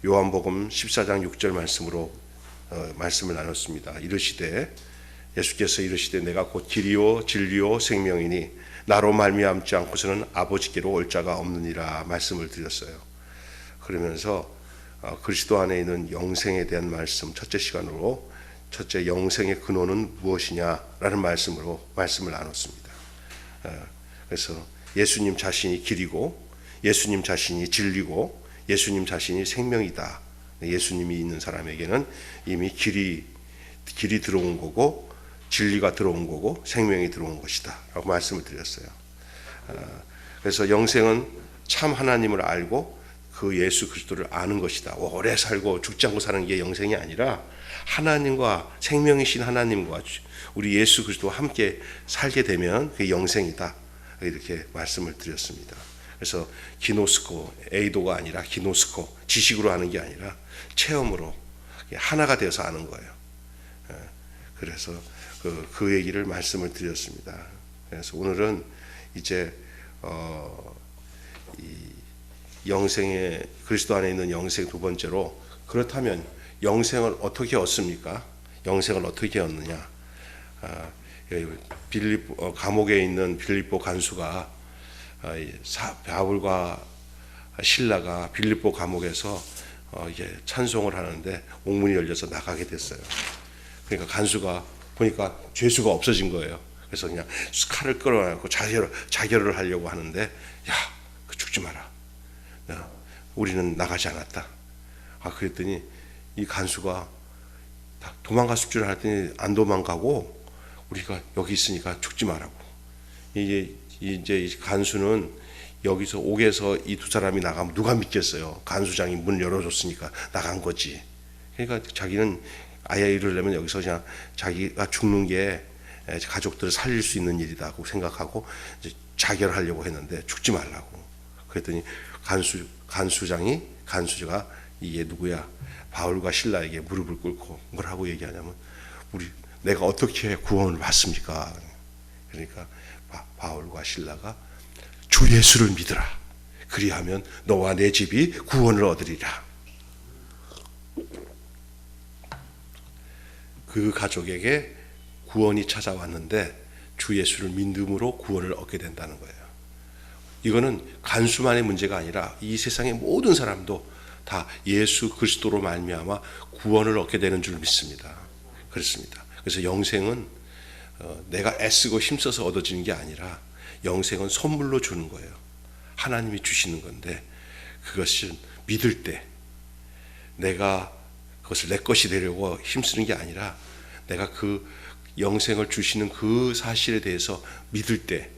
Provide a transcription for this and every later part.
요한복음 14장 6절 말씀으로 말씀을 나눴습니다. 예수께서 이르시되 내가 곧 길이요 진리요 생명이니 나로 말미암지 않고서는 아버지께로 올 자가 없느니라 말씀을 드렸어요. 그러면서 그리스도 안에 있는 영생에 대한 말씀, 첫째 시간으로 첫째 영생의 근원은 무엇이냐라는 말씀으로 말씀을 나눴습니다. 그래서 예수님 자신이 길이고 예수님 자신이 진리고 예수님 자신이 생명이다. 예수님이 있는 사람에게는 이미 길이 들어온 거고 진리가 들어온 거고 생명이 들어온 것이다 라고 말씀을 드렸어요. 그래서 영생은 참 하나님을 알고 그 예수 그리스도를 아는 것이다. 오래 살고 죽지 않고 사는 게 영생이 아니라 하나님과 생명이신 하나님과 우리 예수 그리스도와 함께 살게 되면 그게 영생이다. 이렇게 말씀을 드렸습니다. 그래서 기노스코, 에이도가 아니라 기노스코, 지식으로 아는 게 아니라 체험으로 하나가 되어서 아는 거예요. 그래서 그 얘기를 말씀을 드렸습니다. 그래서 오늘은 이제 이 영생의 그리스도 안에 있는 영생 두 번째로, 그렇다면 영생을 어떻게 얻습니까? 영생을 어떻게 얻느냐? 감옥에 있는 빌립보 간수가 바울과 실라가 빌립보 감옥에서 이제 찬송을 하는데 옥문이 열려서 나가게 됐어요. 그러니까 간수가 보니까 죄수가 없어진 거예요. 그래서 그냥 칼을 끌어내고 자결을 하려고 하는데, 야, 죽지 마라. 우리는 나가지 않았다. 그랬더니 이 간수가 도망갔을 줄 알았더니 안 도망가고 우리가 여기 있으니까 죽지 말라고. 이제 이 간수는 여기서 옥에서 이 두 사람이 나가면 누가 믿겠어요? 간수장이 문 열어줬으니까 나간 거지. 그러니까 자기는 아예 이러려면 여기서 그냥 자기가 죽는 게 가족들을 살릴 수 있는 일이라고 생각하고 이제 자결하려고 했는데 죽지 말라고. 그랬더니 간수가 이게 누구야? 바울과 실라에게 무릎을 꿇고 뭘 하고 얘기하냐면, 내가 어떻게 구원을 받습니까? 그러니까 바울과 실라가 주 예수를 믿으라. 그리하면 너와 내 집이 구원을 얻으리라. 그 가족에게 구원이 찾아왔는데 주 예수를 믿음으로 구원을 얻게 된다는 거예요. 이거는 간수만의 문제가 아니라 이 세상의 모든 사람도 다 예수 그리스도로 말미암아 구원을 얻게 되는 줄 믿습니다. 그렇습니다. 그래서 영생은 내가 애쓰고 힘써서 얻어지는 게 아니라 영생은 선물로 주는 거예요. 하나님이 주시는 건데, 그것은 믿을 때 내가 그것을 내 것이 되려고 힘쓰는 게 아니라 내가 그 영생을 주시는 그 사실에 대해서 믿을 때,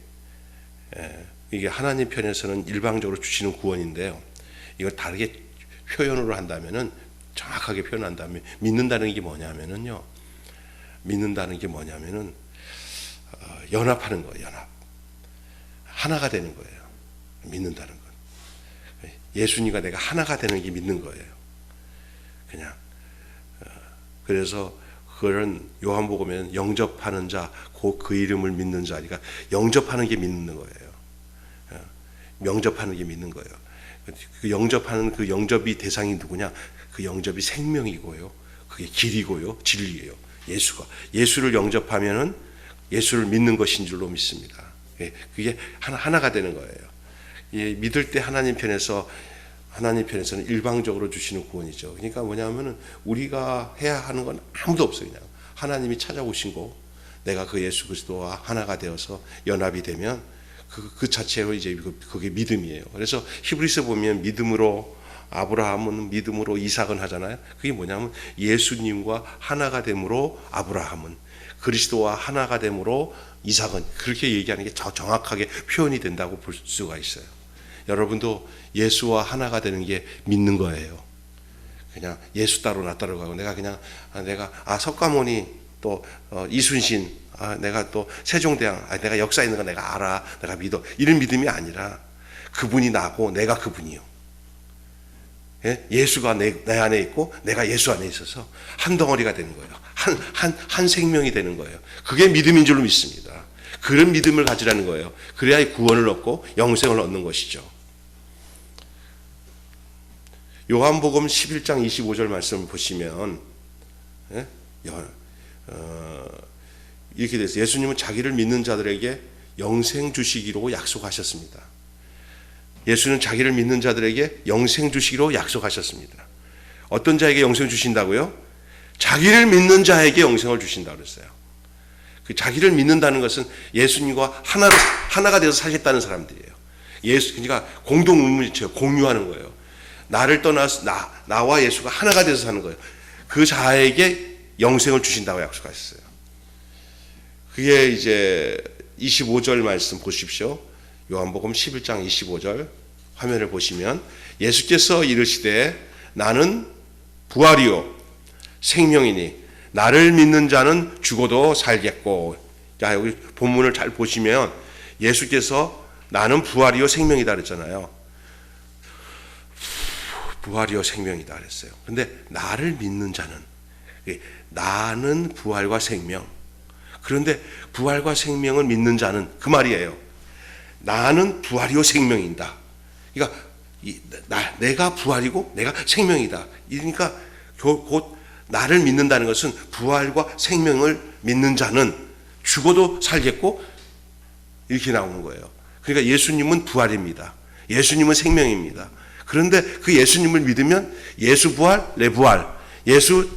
이게 하나님 편에서는 일방적으로 주시는 구원인데요. 이걸 다르게 표현으로 한다면은, 정확하게 표현한다면 믿는다는 게 뭐냐면은요. 연합하는 거예요. 연합. 하나가 되는 거예요. 믿는다는 건. 예수님과 내가 하나가 되는 게 믿는 거예요. 그냥. 그래서 그거는 요한복음에는 영접하는 자, 곧 그 이름을 믿는 자. 그러니까 영접하는 게 믿는 거예요. 영접하는 게 믿는 거예요. 그 영접하는 그 영접이 대상이 누구냐? 그 영접이 생명이고요. 그게 길이고요. 진리예요. 예수를 영접하면은 예수를 믿는 것인 줄로 믿습니다. 그게 하나가 되는 거예요. 믿을 때 하나님 편에서는 일방적으로 주시는 구원이죠. 그러니까 뭐냐면은 우리가 해야 하는 건 아무도 없어요. 그냥 하나님이 찾아오신 거, 내가 그 예수 그리스도와 하나가 되어서 연합이 되면 그 자체로 이제 그게 믿음이에요. 그래서 히브리서 보면 아브라함은 믿음으로 이삭은 하잖아요. 그게 뭐냐면 예수님과 하나가 됨으로 아브라함은, 그리스도와 하나가 됨으로 이삭은, 그렇게 얘기하는 게 정확하게 표현이 된다고 볼 수가 있어요. 여러분도 예수와 하나가 되는 게 믿는 거예요. 그냥 예수 따로 나 따로 가고 내가 석가모니 또 이순신, 내가 또 세종대왕, 내가 역사 있는 거 내가 알아, 내가 믿어, 이런 믿음이 아니라 그분이 나고 내가 그분이요. 예수가 내 안에 있고 내가 예수 안에 있어서 한 덩어리가 되는 거예요. 한 생명이 되는 거예요. 그게 믿음인 줄로 믿습니다. 그런 믿음을 가지라는 거예요. 그래야 구원을 얻고 영생을 얻는 것이죠. 요한복음 11장 25절 말씀을 보시면 이렇게 돼서 예수님은 자기를 믿는 자들에게 영생 주시기로 약속하셨습니다. 예수는 자기를 믿는 자들에게 영생 주시기로 약속하셨습니다. 어떤 자에게 영생 주신다고요? 자기를 믿는 자에게 영생을 주신다고 그랬어요. 그 자기를 믿는다는 것은 예수님과 하나가 되어서 살겠다는 사람들이에요. 그러니까 공동 의무체요. 공유하는 거예요. 나를 떠나서 나와 예수가 하나가 되어서 사는 거예요. 그 자에게 영생을 주신다고 약속하셨어요. 그게 이제 25절 말씀 보십시오. 요한복음 11장 25절 화면을 보시면 예수께서 이르시되 나는 부활이요 생명이니 나를 믿는 자는 죽어도 살겠고. 자, 여기 본문을 잘 보시면 예수께서 나는 부활이요 생명이다 그랬잖아요. 부활이요 생명이다 그랬어요. 근데 나를 믿는 자는, 나는 부활과 생명. 그런데 부활과 생명을 믿는 자는 그 말이에요. 나는 부활이요 생명이다. 그러니까 내가 부활이고 내가 생명이다. 그러니까 곧 나를 믿는다는 것은 부활과 생명을 믿는 자는 죽어도 살겠고 이렇게 나오는 거예요. 그러니까 예수님은 부활입니다. 예수님은 생명입니다. 그런데 그 예수님을 믿으면 예수 부활, 내 부활, 예수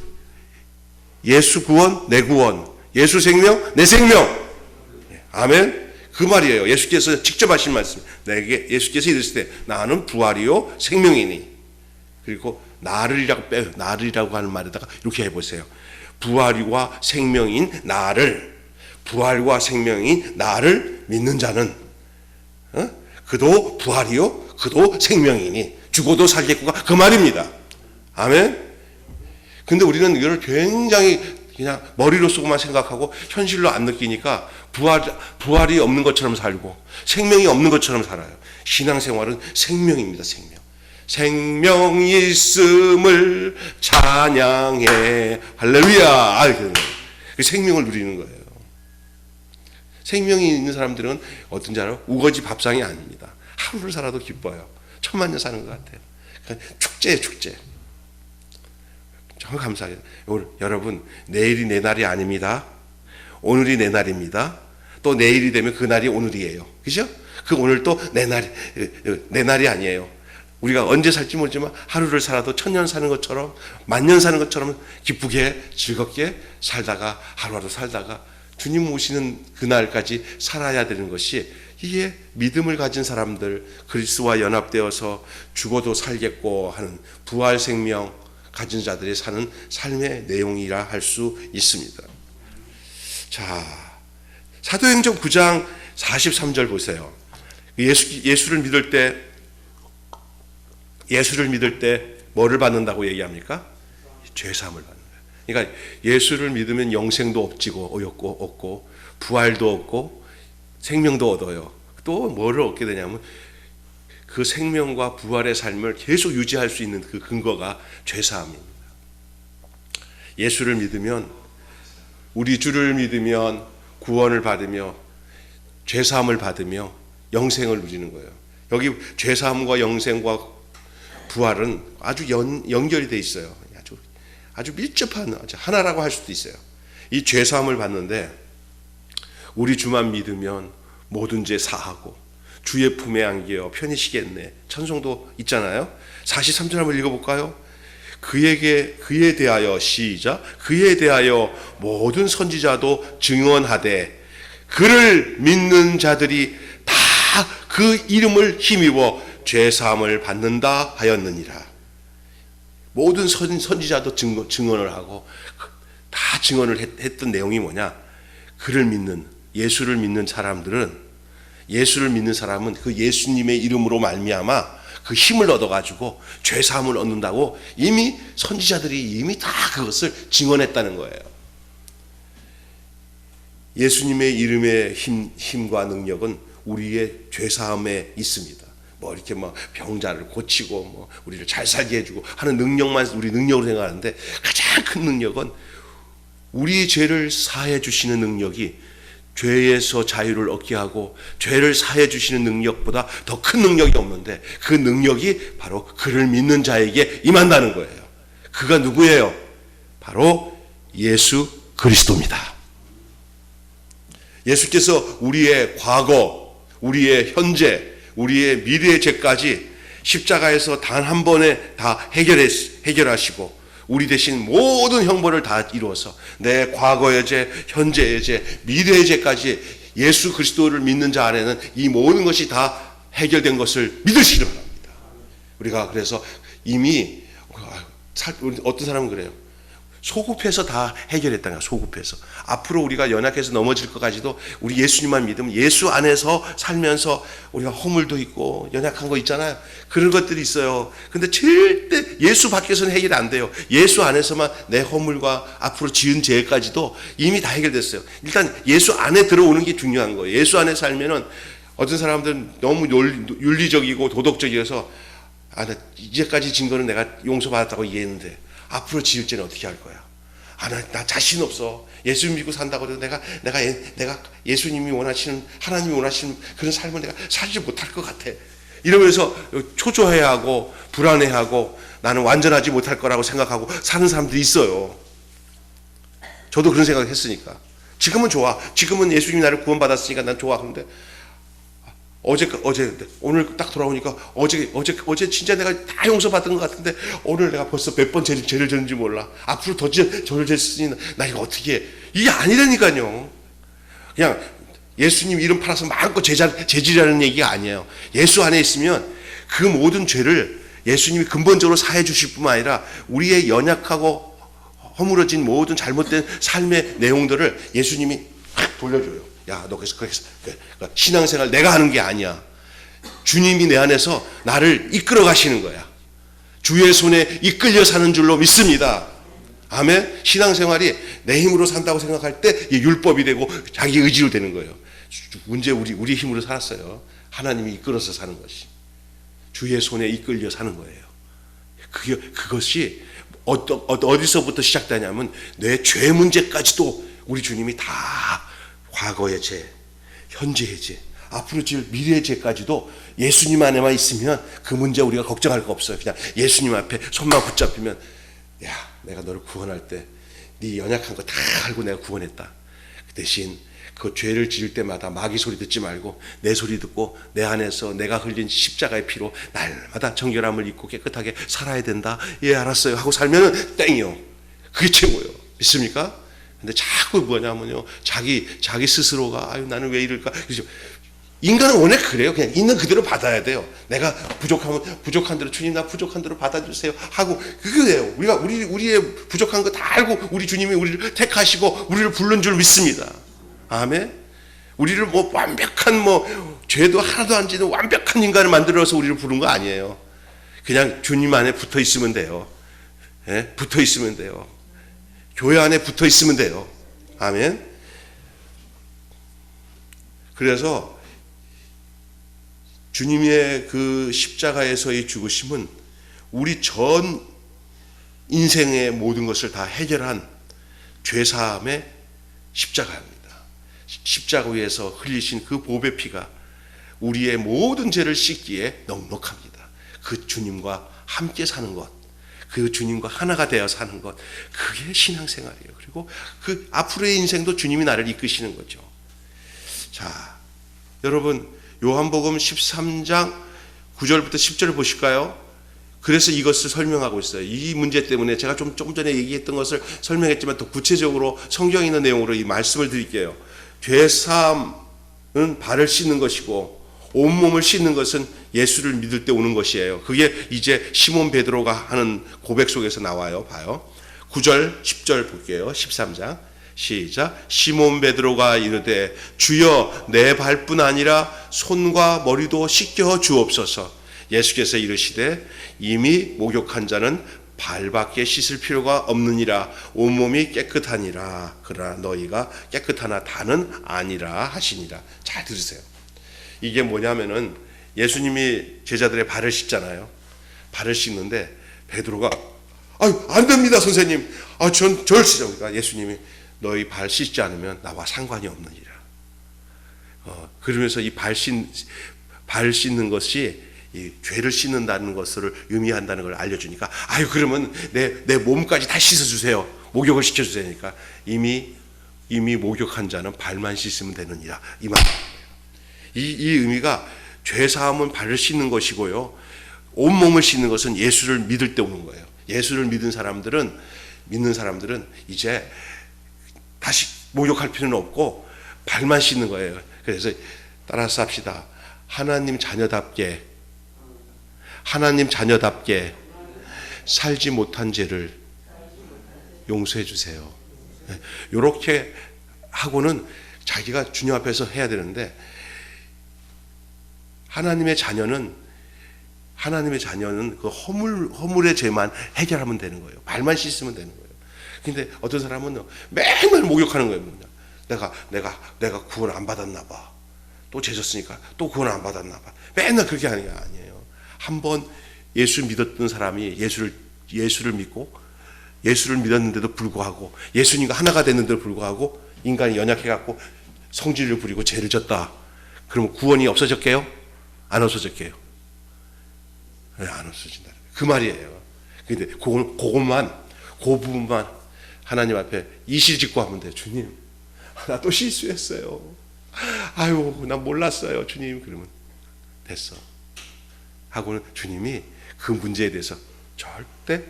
구원, 내 구원, 예수 생명, 내 생명. 아멘. 그 말이에요. 예수께서 직접 하신 말씀. 예수께서 이르시되 나는 부활이요 생명이니. 그리고 나를이라고 하는 말에다가 이렇게 해보세요. 부활과 생명인 부활과 생명인 나를 믿는 자는 그도 부활이요 그도 생명이니 죽어도 살겠구가 그 말입니다. 아멘. 근데 우리는 이걸 굉장히 그냥 머리로 쓰고만 생각하고 현실로 안 느끼니까 부활이 없는 것처럼 살고 생명이 없는 것처럼 살아요. 신앙생활은 생명입니다. 생명이 있음을 찬양해 할렐루야. 이렇게 그 생명을 누리는 거예요. 생명이 있는 사람들은 어떤지 알아요? 우거지 밥상이 아닙니다. 하루를 살아도 기뻐요. 천만 년 사는 것 같아요. 축제예요, 축제. 정말 감사해요. 여러분, 내일이 내 날이 아닙니다. 오늘이 내 날입니다. 또 내일이 되면 그 날이 오늘이에요. 그죠? 그 오늘 또 내 날이 아니에요. 우리가 언제 살지 모르지만 하루를 살아도 천년 사는 것처럼 만년 사는 것처럼 기쁘게 즐겁게 살다가 하루하루 살다가 주님 오시는 그날까지 살아야 되는 것이 이게 믿음을 가진 사람들, 그리스도와 연합되어서 죽어도 살겠고 하는 부활 생명 가진 자들이 사는 삶의 내용이라 할 수 있습니다. 자, 사도행전 9장 43절 보세요. 예수를 믿을 때 뭐를 받는다고 얘기합니까? 죄사함을 받는 거예요. 그러니까 예수를 믿으면 영생도 없고 부활도 얻고 생명도 얻어요. 또 뭐를 얻게 되냐면 그 생명과 부활의 삶을 계속 유지할 수 있는 그 근거가 죄사함입니다. 예수를 믿으면, 우리 주를 믿으면 구원을 받으며 죄사함을 받으며 영생을 누리는 거예요. 여기 죄사함과 영생과 부활은 아주 연결이 돼 있어요. 아주 밀접한 하나라고 할 수도 있어요. 이 죄사함을 받는데 우리 주만 믿으면 모든 죄 사하고 주의 품에 안겨 편히 쉬겠네. 찬송도 있잖아요. 43절 한번 읽어볼까요? 그에 대하여 시작. 그에 대하여 모든 선지자도 증언하되 그를 믿는 자들이 다 그 이름을 힘입어 죄사함을 받는다 하였느니라. 모든 선지자도 증언을 하고 다 증언을 했던 내용이 뭐냐? 예수를 믿는 사람은 그 예수님의 이름으로 말미암아 그 힘을 얻어가지고 죄사함을 얻는다고 이미 선지자들이 이미 다 그것을 증언했다는 거예요. 예수님의 이름의 힘과 능력은 우리의 죄사함에 있습니다. 이렇게 병자를 고치고 우리를 잘 살게 해주고 하는 능력만 우리 능력으로 생각하는데 가장 큰 능력은 우리 죄를 사해 주시는 능력이 죄에서 자유를 얻게 하고 죄를 사해 주시는 능력보다 더 큰 능력이 없는데 그 능력이 바로 그를 믿는 자에게 임한다는 거예요. 그가 누구예요? 바로 예수 그리스도입니다. 예수께서 우리의 과거, 우리의 현재, 우리의 미래의 죄까지 십자가에서 단 한 번에 다 해결하시고 우리 대신 모든 형벌을 다 이루어서 내 과거의 죄, 현재의 죄, 미래의 죄까지 예수 그리스도를 믿는 자 안에는 이 모든 것이 다 해결된 것을 믿으시기 바랍니다. 우리가 그래서 이미 어떤 사람은 그래요. 소급해서 다 해결했다는 거야. 소급해서. 앞으로 우리가 연약해서 넘어질 것까지도 우리 예수님만 믿으면 예수 안에서 살면서 우리가 허물도 있고 연약한 거 있잖아요. 그런 것들이 있어요. 근데 절대 예수 밖에서는 해결이 안 돼요. 예수 안에서만 내 허물과 앞으로 지은 죄까지도 이미 다 해결됐어요. 일단 예수 안에 들어오는 게 중요한 거예요. 예수 안에 살면은 어떤 사람들은 너무 윤리적이고 도덕적이어서 나 이제까지 진 거는 내가 용서받았다고 이해했는데 앞으로 지을 죄는 어떻게 할 거야? 나 자신 없어. 예수 믿고 산다고 해도 내가 예수님이 원하시는, 하나님이 원하시는 그런 삶을 내가 살지 못할 것 같아. 이러면서 초조해하고 불안해하고 나는 완전하지 못할 거라고 생각하고 사는 사람들이 있어요. 저도 그런 생각을 했으니까. 지금은 좋아. 지금은 예수님이 나를 구원받았으니까 난 좋아. 그런데 오늘 딱 돌아오니까 어제 진짜 내가 다 용서받은 것 같은데 오늘 내가 벌써 몇 번 죄를 졌는지 몰라. 앞으로 더 죄를 졌으니 나 이거 어떻게 해. 이게 아니라니까요. 그냥 예수님 이름 팔아서 마음껏 죄질하는 얘기가 아니에요. 예수 안에 있으면 그 모든 죄를 예수님이 근본적으로 사해 주실 뿐만 아니라 우리의 연약하고 허물어진 모든 잘못된 삶의 내용들을 예수님이 확 돌려줘요. 야, 너 그래서 신앙생활 내가 하는 게 아니야. 주님이 내 안에서 나를 이끌어 가시는 거야. 주의 손에 이끌려 사는 줄로 믿습니다. 아멘. 신앙생활이 내 힘으로 산다고 생각할 때 율법이 되고 자기 의지로 되는 거예요. 문제 우리 힘으로 살았어요. 하나님이 이끌어서 사는 것이. 주의 손에 이끌려 사는 거예요. 그것이 어디서부터 시작되냐면 내 죄 문제까지도 우리 주님이 다 과거의 죄, 현재의 죄, 앞으로 지을 미래의 죄까지도 예수님 안에만 있으면 그 문제 우리가 걱정할 거 없어요. 그냥 예수님 앞에 손만 붙잡히면 야, 내가 너를 구원할 때 네 연약한 거 다 알고 내가 구원했다. 그 대신 그 죄를 지을 때마다 마귀 소리 듣지 말고 내 소리 듣고 내 안에서 내가 흘린 십자가의 피로 날마다 정결함을 입고 깨끗하게 살아야 된다. 예, 알았어요 하고 살면은 땡이요. 그게 최고예요. 믿습니까? 근데 자꾸 뭐냐면요, 자기 스스로가 아유 나는 왜 이럴까? 그죠? 인간은 원래 그래요. 그냥 있는 그대로 받아야 돼요. 내가 부족하면 부족한 대로 주님 나 부족한 대로 받아주세요 하고 그거예요. 우리가 우리의 부족한 거 다 알고 우리 주님이 우리를 택하시고 우리를 부른 줄 믿습니다. 아멘. 우리를 완벽한 죄도 하나도 안 지는 완벽한 인간을 만들어서 우리를 부른 거 아니에요. 그냥 주님 안에 붙어 있으면 돼요. 예? 붙어 있으면 돼요. 교회 안에 붙어 있으면 돼요. 아멘. 그래서 주님의 그 십자가에서의 죽으심은 우리 전 인생의 모든 것을 다 해결한 죄사함의 십자가입니다. 십자가 위에서 흘리신 그 보배 피가 우리의 모든 죄를 씻기에 넉넉합니다. 그 주님과 함께 사는 것, 그 주님과 하나가 되어 사는 것, 그게 신앙생활이에요. 그리고 그 앞으로의 인생도 주님이 나를 이끄시는 거죠. 자, 여러분 요한복음 13장 9절부터 10절을 보실까요? 그래서 이것을 설명하고 있어요. 이 문제 때문에 제가 조금 전에 얘기했던 것을 설명했지만 더 구체적으로 성경에 있는 내용으로 이 말씀을 드릴게요. 죄사함은 발을 씻는 것이고 온몸을 씻는 것은 예수를 믿을 때 오는 것이에요. 그게 이제 시몬 베드로가 하는 고백 속에서 나와요. 봐요. 9절 10절 볼게요. 13장 시작. 시몬 베드로가 이르되 주여 내 발뿐 아니라 손과 머리도 씻겨 주옵소서. 예수께서 이르시되 이미 목욕한 자는 발밖에 씻을 필요가 없느니라. 온몸이 깨끗하니라. 그러나 너희가 깨끗하나 다는 아니라 하시니라. 잘 들으세요. 이게 뭐냐면은 예수님이 제자들의 발을 씻잖아요. 발을 씻는데 베드로가 아유 안 됩니다 선생님. 절 씻어. 그러니까 예수님이 너희 발 씻지 않으면 나와 상관이 없느니라. 그러면서 이 발 씻는 것이 이 죄를 씻는다는 것을 의미한다는 걸 알려주니까, 아유 그러면 내 몸까지 다 씻어주세요. 목욕을 시켜주세요니까 이미 목욕한 자는 발만 씻으면 되느니라 이 말. 이 의미가 죄 사함은 발을 씻는 것이고요, 온 몸을 씻는 것은 예수를 믿을 때 오는 거예요. 예수를 믿는 사람들은 이제 다시 목욕할 필요는 없고 발만 씻는 거예요. 그래서 따라서 합시다. 하나님 자녀답게 살지 못한 죄를 용서해 주세요. 이렇게 하고는 자기가 주님 앞에서 해야 되는데, 하나님의 자녀는 그 허물의 죄만 해결하면 되는 거예요. 발만 씻으면 되는 거예요. 근데 어떤 사람은 맨날 목욕하는 거예요. 내가 구원 안 받았나 봐. 또 죄 졌으니까 또 구원 안 받았나 봐. 맨날 그렇게 하는 게 아니에요. 한번 예수 믿었던 사람이 예수를 믿고 예수를 믿었는데도 불구하고, 예수님과 하나가 됐는데도 불구하고 인간이 연약해갖고 성질을 부리고 죄를 졌다. 그러면 구원이 없어졌게요? 안 없어졌게요? 네, 안 없어진다. 그 말이에요. 근데 그 부분만 하나님 앞에 이실직고 하면 돼요. 주님, 나 또 실수했어요. 아유, 나 몰랐어요. 주님, 그러면 됐어. 하고는 주님이 그 문제에 대해서 절대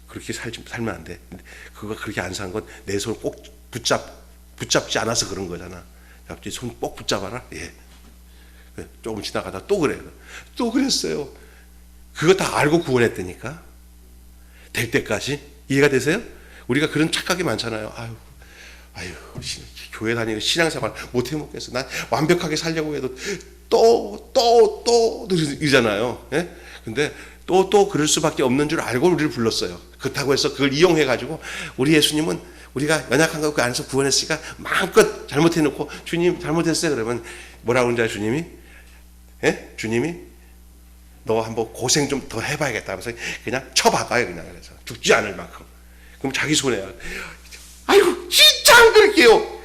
그렇게 살면 안 돼. 그거 그렇게 안 산 건 내 손을 꼭 붙잡지 않아서 그런 거잖아. 갑자기 손 꼭 붙잡아라. 예. 조금 지나가다 또 그래요. 또 그랬어요. 그거 다 알고 구원했다니까. 될 때까지. 이해가 되세요? 우리가 그런 착각이 많잖아요. 아유, 교회 다니고 신앙생활 못 해먹겠어. 난 완벽하게 살려고 해도 또 이러잖아요. 예? 근데 또 그럴 수밖에 없는 줄 알고 우리를 불렀어요. 그렇다고 해서 그걸 이용해가지고 우리 예수님은 우리가 연약한 거 그 안에서 구원했으니까 마음껏 잘못해놓고, 주님 잘못했어요. 그러면 뭐라고 그러는지 주님이? 예? 주님이 너 한번 고생 좀 더 해봐야겠다 하면서 그냥 쳐박아요. 그냥. 그래서 죽지 않을 만큼. 그럼 자기 손에, 아이고 진짜 안 그럴게요.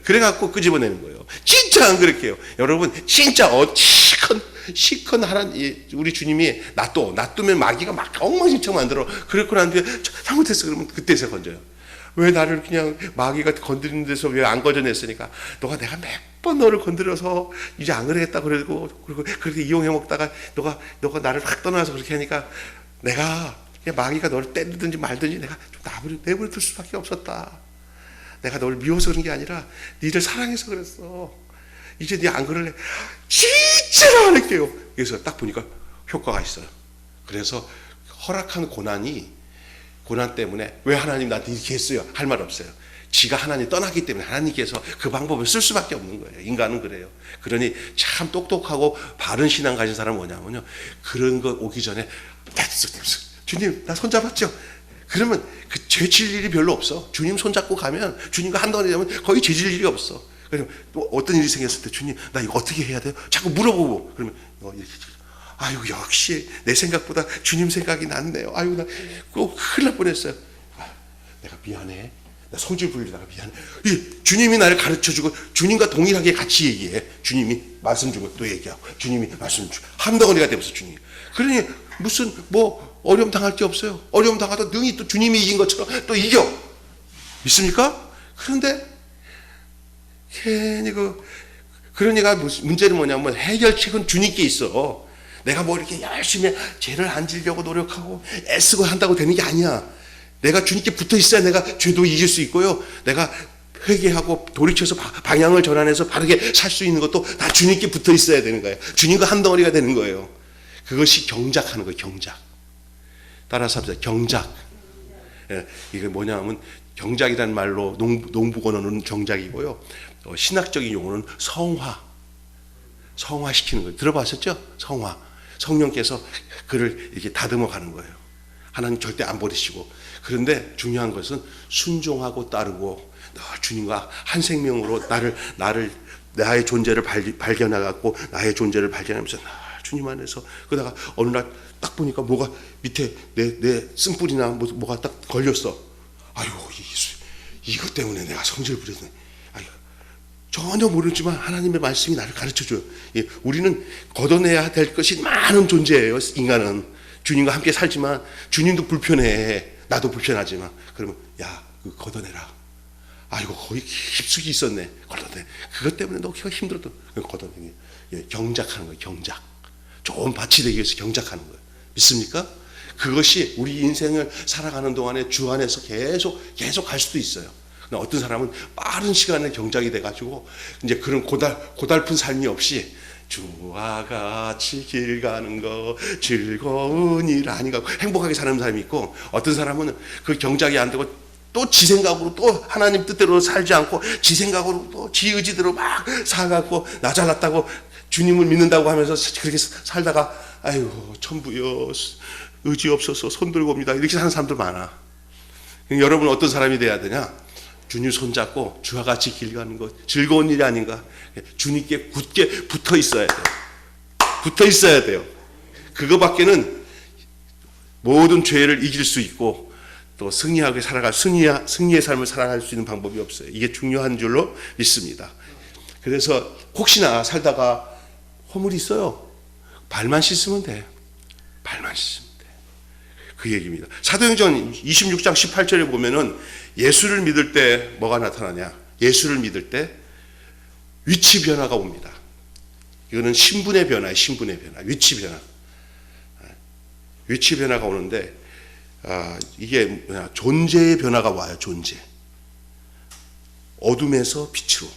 그래갖고 끄집어내는 거예요. 진짜 안 그럴게요. 여러분 진짜 시큰 하나님, 우리 주님이 놔두면 마귀가 막 엉망진창 만들어. 그렇고 난 뒤에 잘못했어. 그러면 그때서 건져요. 왜 나를 그냥 마귀가 건드리는 데서 왜 안 건져냈으니까, 내가 몇 번 너를 건드려서 이제 안 그러겠다 그리고 그렇게 이용해 먹다가 너가 나를 확 떠나서 그렇게 하니까 내가 그냥 마귀가 너를 때리든지 말든지 내가 좀 내버려 둘 수밖에 없었다. 내가 너를 미워서 그런 게 아니라 니를 사랑해서 그랬어. 이제 니 안 그럴래? 진짜로 안 할게요. 그래서 딱 보니까 효과가 있어요. 그래서 허락한 고난 때문에 왜 하나님 나한테 이렇게 했어요? 할 말 없어요. 지가 하나님 떠나기 때문에 하나님께서 그 방법을 쓸 수밖에 없는 거예요. 인간은 그래요. 그러니 참 똑똑하고 바른 신앙 가진 사람은 뭐냐면요, 그런 거 오기 전에 됐어. 주님 나 손잡았죠? 그러면 그 죄 질 일이 별로 없어. 주님 손잡고 가면, 주님과 한덩어리 되면 거의 죄 질 일이 없어. 그러면 또 어떤 일이 생겼을 때, 주님 나 이거 어떻게 해야 돼요? 자꾸 물어보고, 그러면 이렇게, 아유 역시 내 생각보다 주님 생각이 낫네요. 아유 나 꼭 큰일 날 뻔했어요. 내가 미안해. 나 성질 부리다가 미안해. 주님이 나를 가르쳐주고 주님과 동일하게 같이 얘기해. 주님이 말씀 주고 또 얘기하고, 주님이 말씀 주고 한덩어리가 되면서 주님이. 그러니 무슨 어려움 당할 게 없어요. 어려움 당하다 능히 또 주님이 이긴 것처럼 또 이겨. 믿습니까? 그런데 괜히 그러니까 문제는 뭐냐면 해결책은 주님께 있어. 내가 이렇게 열심히 죄를 안 지려고 노력하고 애쓰고 한다고 되는 게 아니야. 내가 주님께 붙어 있어야 내가 죄도 이길 수 있고요. 내가 회개하고 돌이켜서 방향을 전환해서 바르게 살 수 있는 것도 다 주님께 붙어 있어야 되는 거예요. 주님과 한 덩어리가 되는 거예요. 그것이 경작하는 거예요. 경작. 따라서 합시다. 경작. 예, 이게 뭐냐면 경작이라는 말로 농부가 넣는 경작이고요. 신학적인 용어는 성화시키는 거예요. 들어봤었죠? 성화. 성령께서 그를 이렇게 다듬어 가는 거예요. 하나님 절대 안 버리시고. 그런데 중요한 것은 순종하고 따르고, 주님과 한 생명으로 나의 존재를 발견해갖고 나의 존재를 발견하면서 주님 안에서, 그러다가 어느 날 딱 보니까 뭐가 밑에 내 쓴뿌리나 뭐가 딱 걸렸어. 아유 이것 때문에 내가 성질 부렸네. 아유 전혀 모르지만 하나님의 말씀이 나를 가르쳐줘요. 예, 우리는 걷어내야 될 것이 많은 존재예요. 인간은 주님과 함께 살지만 주님도 불편해. 나도 불편하지만 그러면 야, 그거 걷어내라. 아이고 거기 깊숙이 있었네. 걷어내. 그것 때문에 너 힘들어도 걷어내기. 예, 경작하는 거예요. 경작. 좋은 밭이 되기 위해서 경작하는 거예요. 믿습니까? 그것이 우리 인생을 살아가는 동안에 주 안에서 계속 갈 수도 있어요. 어떤 사람은 빠른 시간에 경작이 돼가지고 이제 그런 고달픈 삶이 없이 주와 같이 길 가는 거 즐거운 일 아닌가 행복하게 사는 사람이 있고, 어떤 사람은 그 경작이 안 되고 또 지 생각으로 또 하나님 뜻대로 살지 않고 지 생각으로 또 지 의지대로 막 살아가고 나 잘났다고 주님을 믿는다고 하면서 그렇게 살다가 아이고 천부여 의지 없어서 손 들고 옵니다 이렇게 사는 사람들 많아. 여러분 어떤 사람이 돼야 되냐? 주님 손잡고 주와 같이 길 가는 것 즐거운 일이 아닌가? 주님께 굳게 붙어 있어야 돼요. 붙어 있어야 돼요. 그거밖에는 모든 죄를 이길 수 있고 또 승리하게 살아갈 승리의 삶을 살아갈 수 있는 방법이 없어요. 이게 중요한 줄로 믿습니다. 그래서 혹시나 살다가 허물이 있어요. 발만 씻으면 돼. 발만 씻으면 돼. 그 얘기입니다. 사도행전 26장 18절에 보면은 예수를 믿을 때 뭐가 나타나냐? 예수를 믿을 때 위치 변화가 옵니다. 이거는 신분의 변화예요. 신분의 변화. 위치 변화. 위치 변화가 오는데 이게 뭐냐? 존재의 변화가 와요. 존재. 어둠에서 빛으로.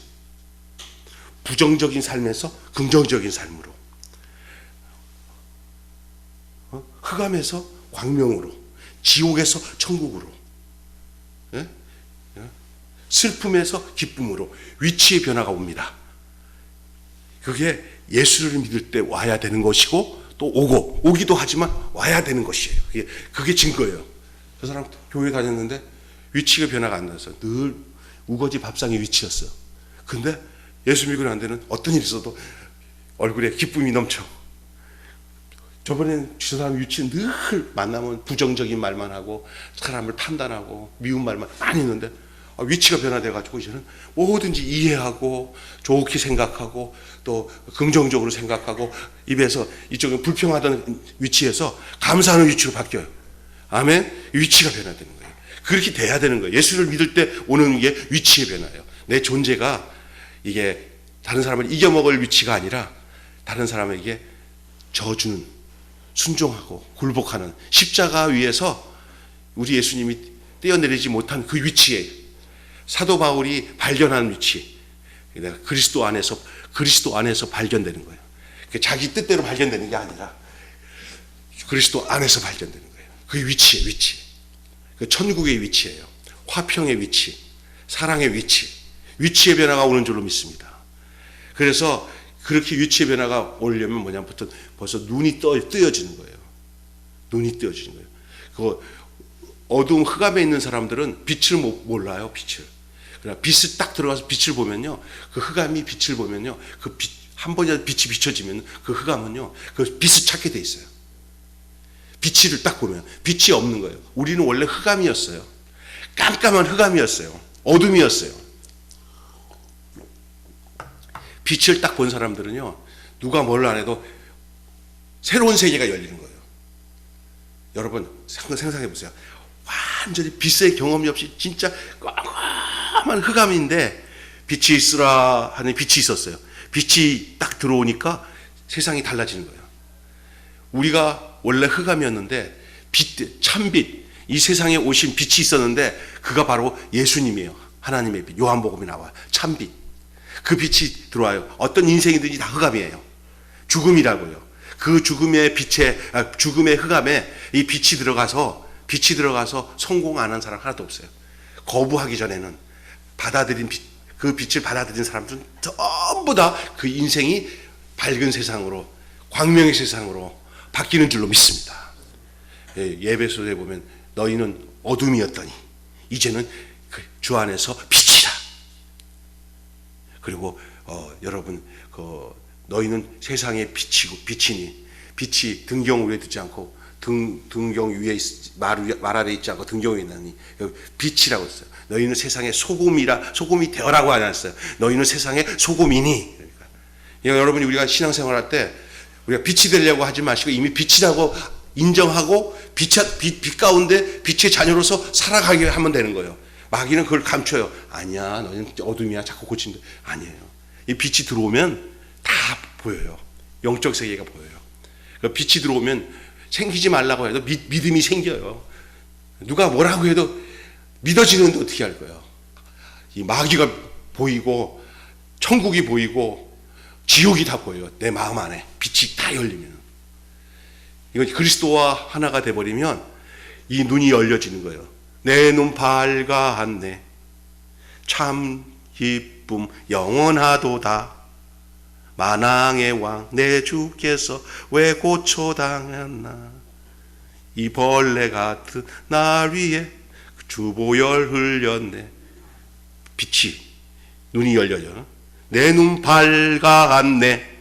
부정적인 삶에서 긍정적인 삶으로. 흑암에서 광명으로. 지옥에서 천국으로. 슬픔에서 기쁨으로 위치의 변화가 옵니다. 그게 예수를 믿을 때 와야 되는 것이고 또 오기도 하지만 와야 되는 것이에요. 그게 증거예요. 저 사람 교회 다녔는데 위치가 변화가 안 나서 늘 우거지 밥상의 위치였어요. 근데 예수 믿고 난 데는 어떤 일이 있어도 얼굴에 기쁨이 넘쳐. 저번에는 저 사람 위치는 늘 만나면 부정적인 말만 하고 사람을 판단하고 미운 말만 많이 했는데 위치가 변화돼가지고 이제는 뭐든지 이해하고 좋게 생각하고 또 긍정적으로 생각하고 입에서 이쪽은 불평하던 위치에서 감사하는 위치로 바뀌어요. 아멘. 위치가 변화되는 거예요. 그렇게 돼야 되는 거예요. 예수를 믿을 때 오는 게 위치의 변화예요. 내 존재가 이게 다른 사람을 이겨먹을 위치가 아니라 다른 사람에게 져주는 순종하고 굴복하는 십자가 위에서 우리 예수님이 떼어내리지 못한 그 위치에 사도 바울이 발견한 위치, 그리스도 안에서 발견되는 거예요. 자기 뜻대로 발견되는 게 아니라 그리스도 안에서 발견되는 거예요. 그 위치에 위치, 그 천국의 위치예요. 화평의 위치, 사랑의 위치, 위치의 변화가 오는 줄로 믿습니다. 그래서 그렇게 위치의 변화가 오려면 뭐냐면 벌써 눈이 뜨여지는 거예요. 눈이 뜨여지는 거예요. 그 어두운 흑암에 있는 사람들은 빛을 몰라요. 빛을. 그러나 빛을 딱 들어가서 빛을 보면요, 그 흑암이 빛을 보면요, 그 빛, 한 번이라도 빛이 비춰지면 그 흑암은요, 그 빛을 찾게 돼 있어요. 빛을 딱 보면 빛이 없는 거예요. 우리는 원래 흑암이었어요. 깜깜한 흑암이었어요. 어둠이었어요. 빛을 딱 본 사람들은요, 누가 뭘 안 해도 새로운 세계가 열리는 거예요. 여러분 생각해 보세요. 완전히 빛의 경험이 없이 진짜 깜깜한 흑암인데 빛이 있으라 하는 빛이 있었어요. 빛이 딱 들어오니까 세상이 달라지는 거예요. 우리가 원래 흑암이었는데 참빛, 이 세상에 오신 빛이 있었는데 그가 바로 예수님이에요. 하나님의 빛. 요한복음에 나와요. 참빛. 그 빛이 들어와요. 어떤 인생이든지 다 흑암이에요. 죽음이라고요. 그 죽음의 흑암에 이 빛이 들어가서 성공 안 한 사람 하나도 없어요. 거부하기 전에는 그 빛을 받아들인 사람들은 전부 다 그 인생이 밝은 세상으로, 광명의 세상으로 바뀌는 줄로 믿습니다. 예배소에 보면 너희는 어둠이었더니 이제는 주 안에서 빛이다. 그리고 여러분 너희는 세상의 빛이니 빛이 등경 위에 두지 않고 등경 위에 말 아래 있지 않고 등경 위에 있나니 빛이라고 했어요. 너희는 세상의 소금이 되어라고 안 했어요. 너희는 세상의 소금이니. 그러니까 여러분이 우리가 신앙생활할 때 우리가 빛이 되려고 하지 마시고 이미 빛이라고 인정하고 빛 가운데 빛의 자녀로서 살아가게 하면 되는 거예요. 마귀는 그걸 감춰요. 아니야, 너희는 어둠이야, 자꾸 고친다. 아니에요. 이 빛이 들어오면 다 보여요. 영적 세계가 보여요. 빛이 들어오면 생기지 말라고 해도 믿음이 생겨요. 누가 뭐라고 해도 믿어지는데 어떻게 할 거예요? 이 마귀가 보이고 천국이 보이고 지옥이 다 보여요. 내 마음 안에 빛이 다 열리면. 이건 그리스도와 하나가 돼버리면 이 눈이 열려지는 거예요. 내 눈 밝아하네. 참 기쁨 영원하도다. 만왕의 왕 내 주께서 왜 고초당했나. 이 벌레 같은 날 위에 주보혈 흘렸네. 빛이 눈이 열려져. 내 눈 밝아갔네.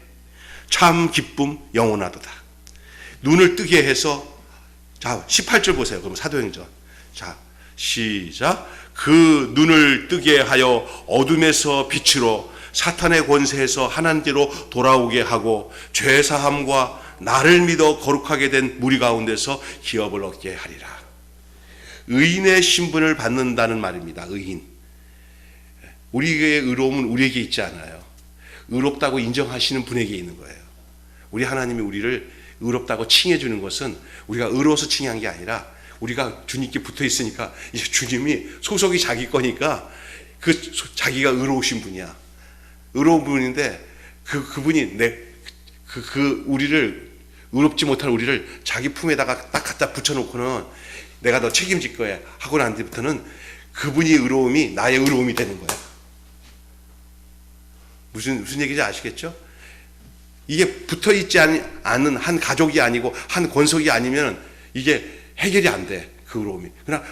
참 기쁨 영원하도다. 눈을 뜨게 해서 자 18절 보세요. 그럼 사도행전 자 시작. 그 눈을 뜨게 하여 어둠에서 빛으로 사탄의 권세에서 하나님께로 돌아오게 하고 죄사함과 나를 믿어 거룩하게 된 무리 가운데서 기업을 얻게 하리라. 의인의 신분을 받는다는 말입니다. 의인. 우리의 의로움은 우리에게 있지 않아요. 의롭다고 인정하시는 분에게 있는 거예요. 우리 하나님이 우리를 의롭다고 칭해 주는 것은 우리가 의로워서 칭한 게 아니라 우리가 주님께 붙어 있으니까 이제 주님이 소속이 자기 거니까 자기가 의로우신 분이야. 의로운 분인데 그분이 우리를 의롭지 못한 우리를 자기 품에다가 딱 갖다 붙여놓고는 내가 너 책임질 거야 하고 난 뒤부터는 그분이 의로움이 나의 의로움이 되는 거야. 무슨 얘기인지 아시겠죠? 이게 붙어 있지 않은 한 가족이 아니고 한 권속이 아니면 이게 해결이 안 돼. 그 의로움이. 그러나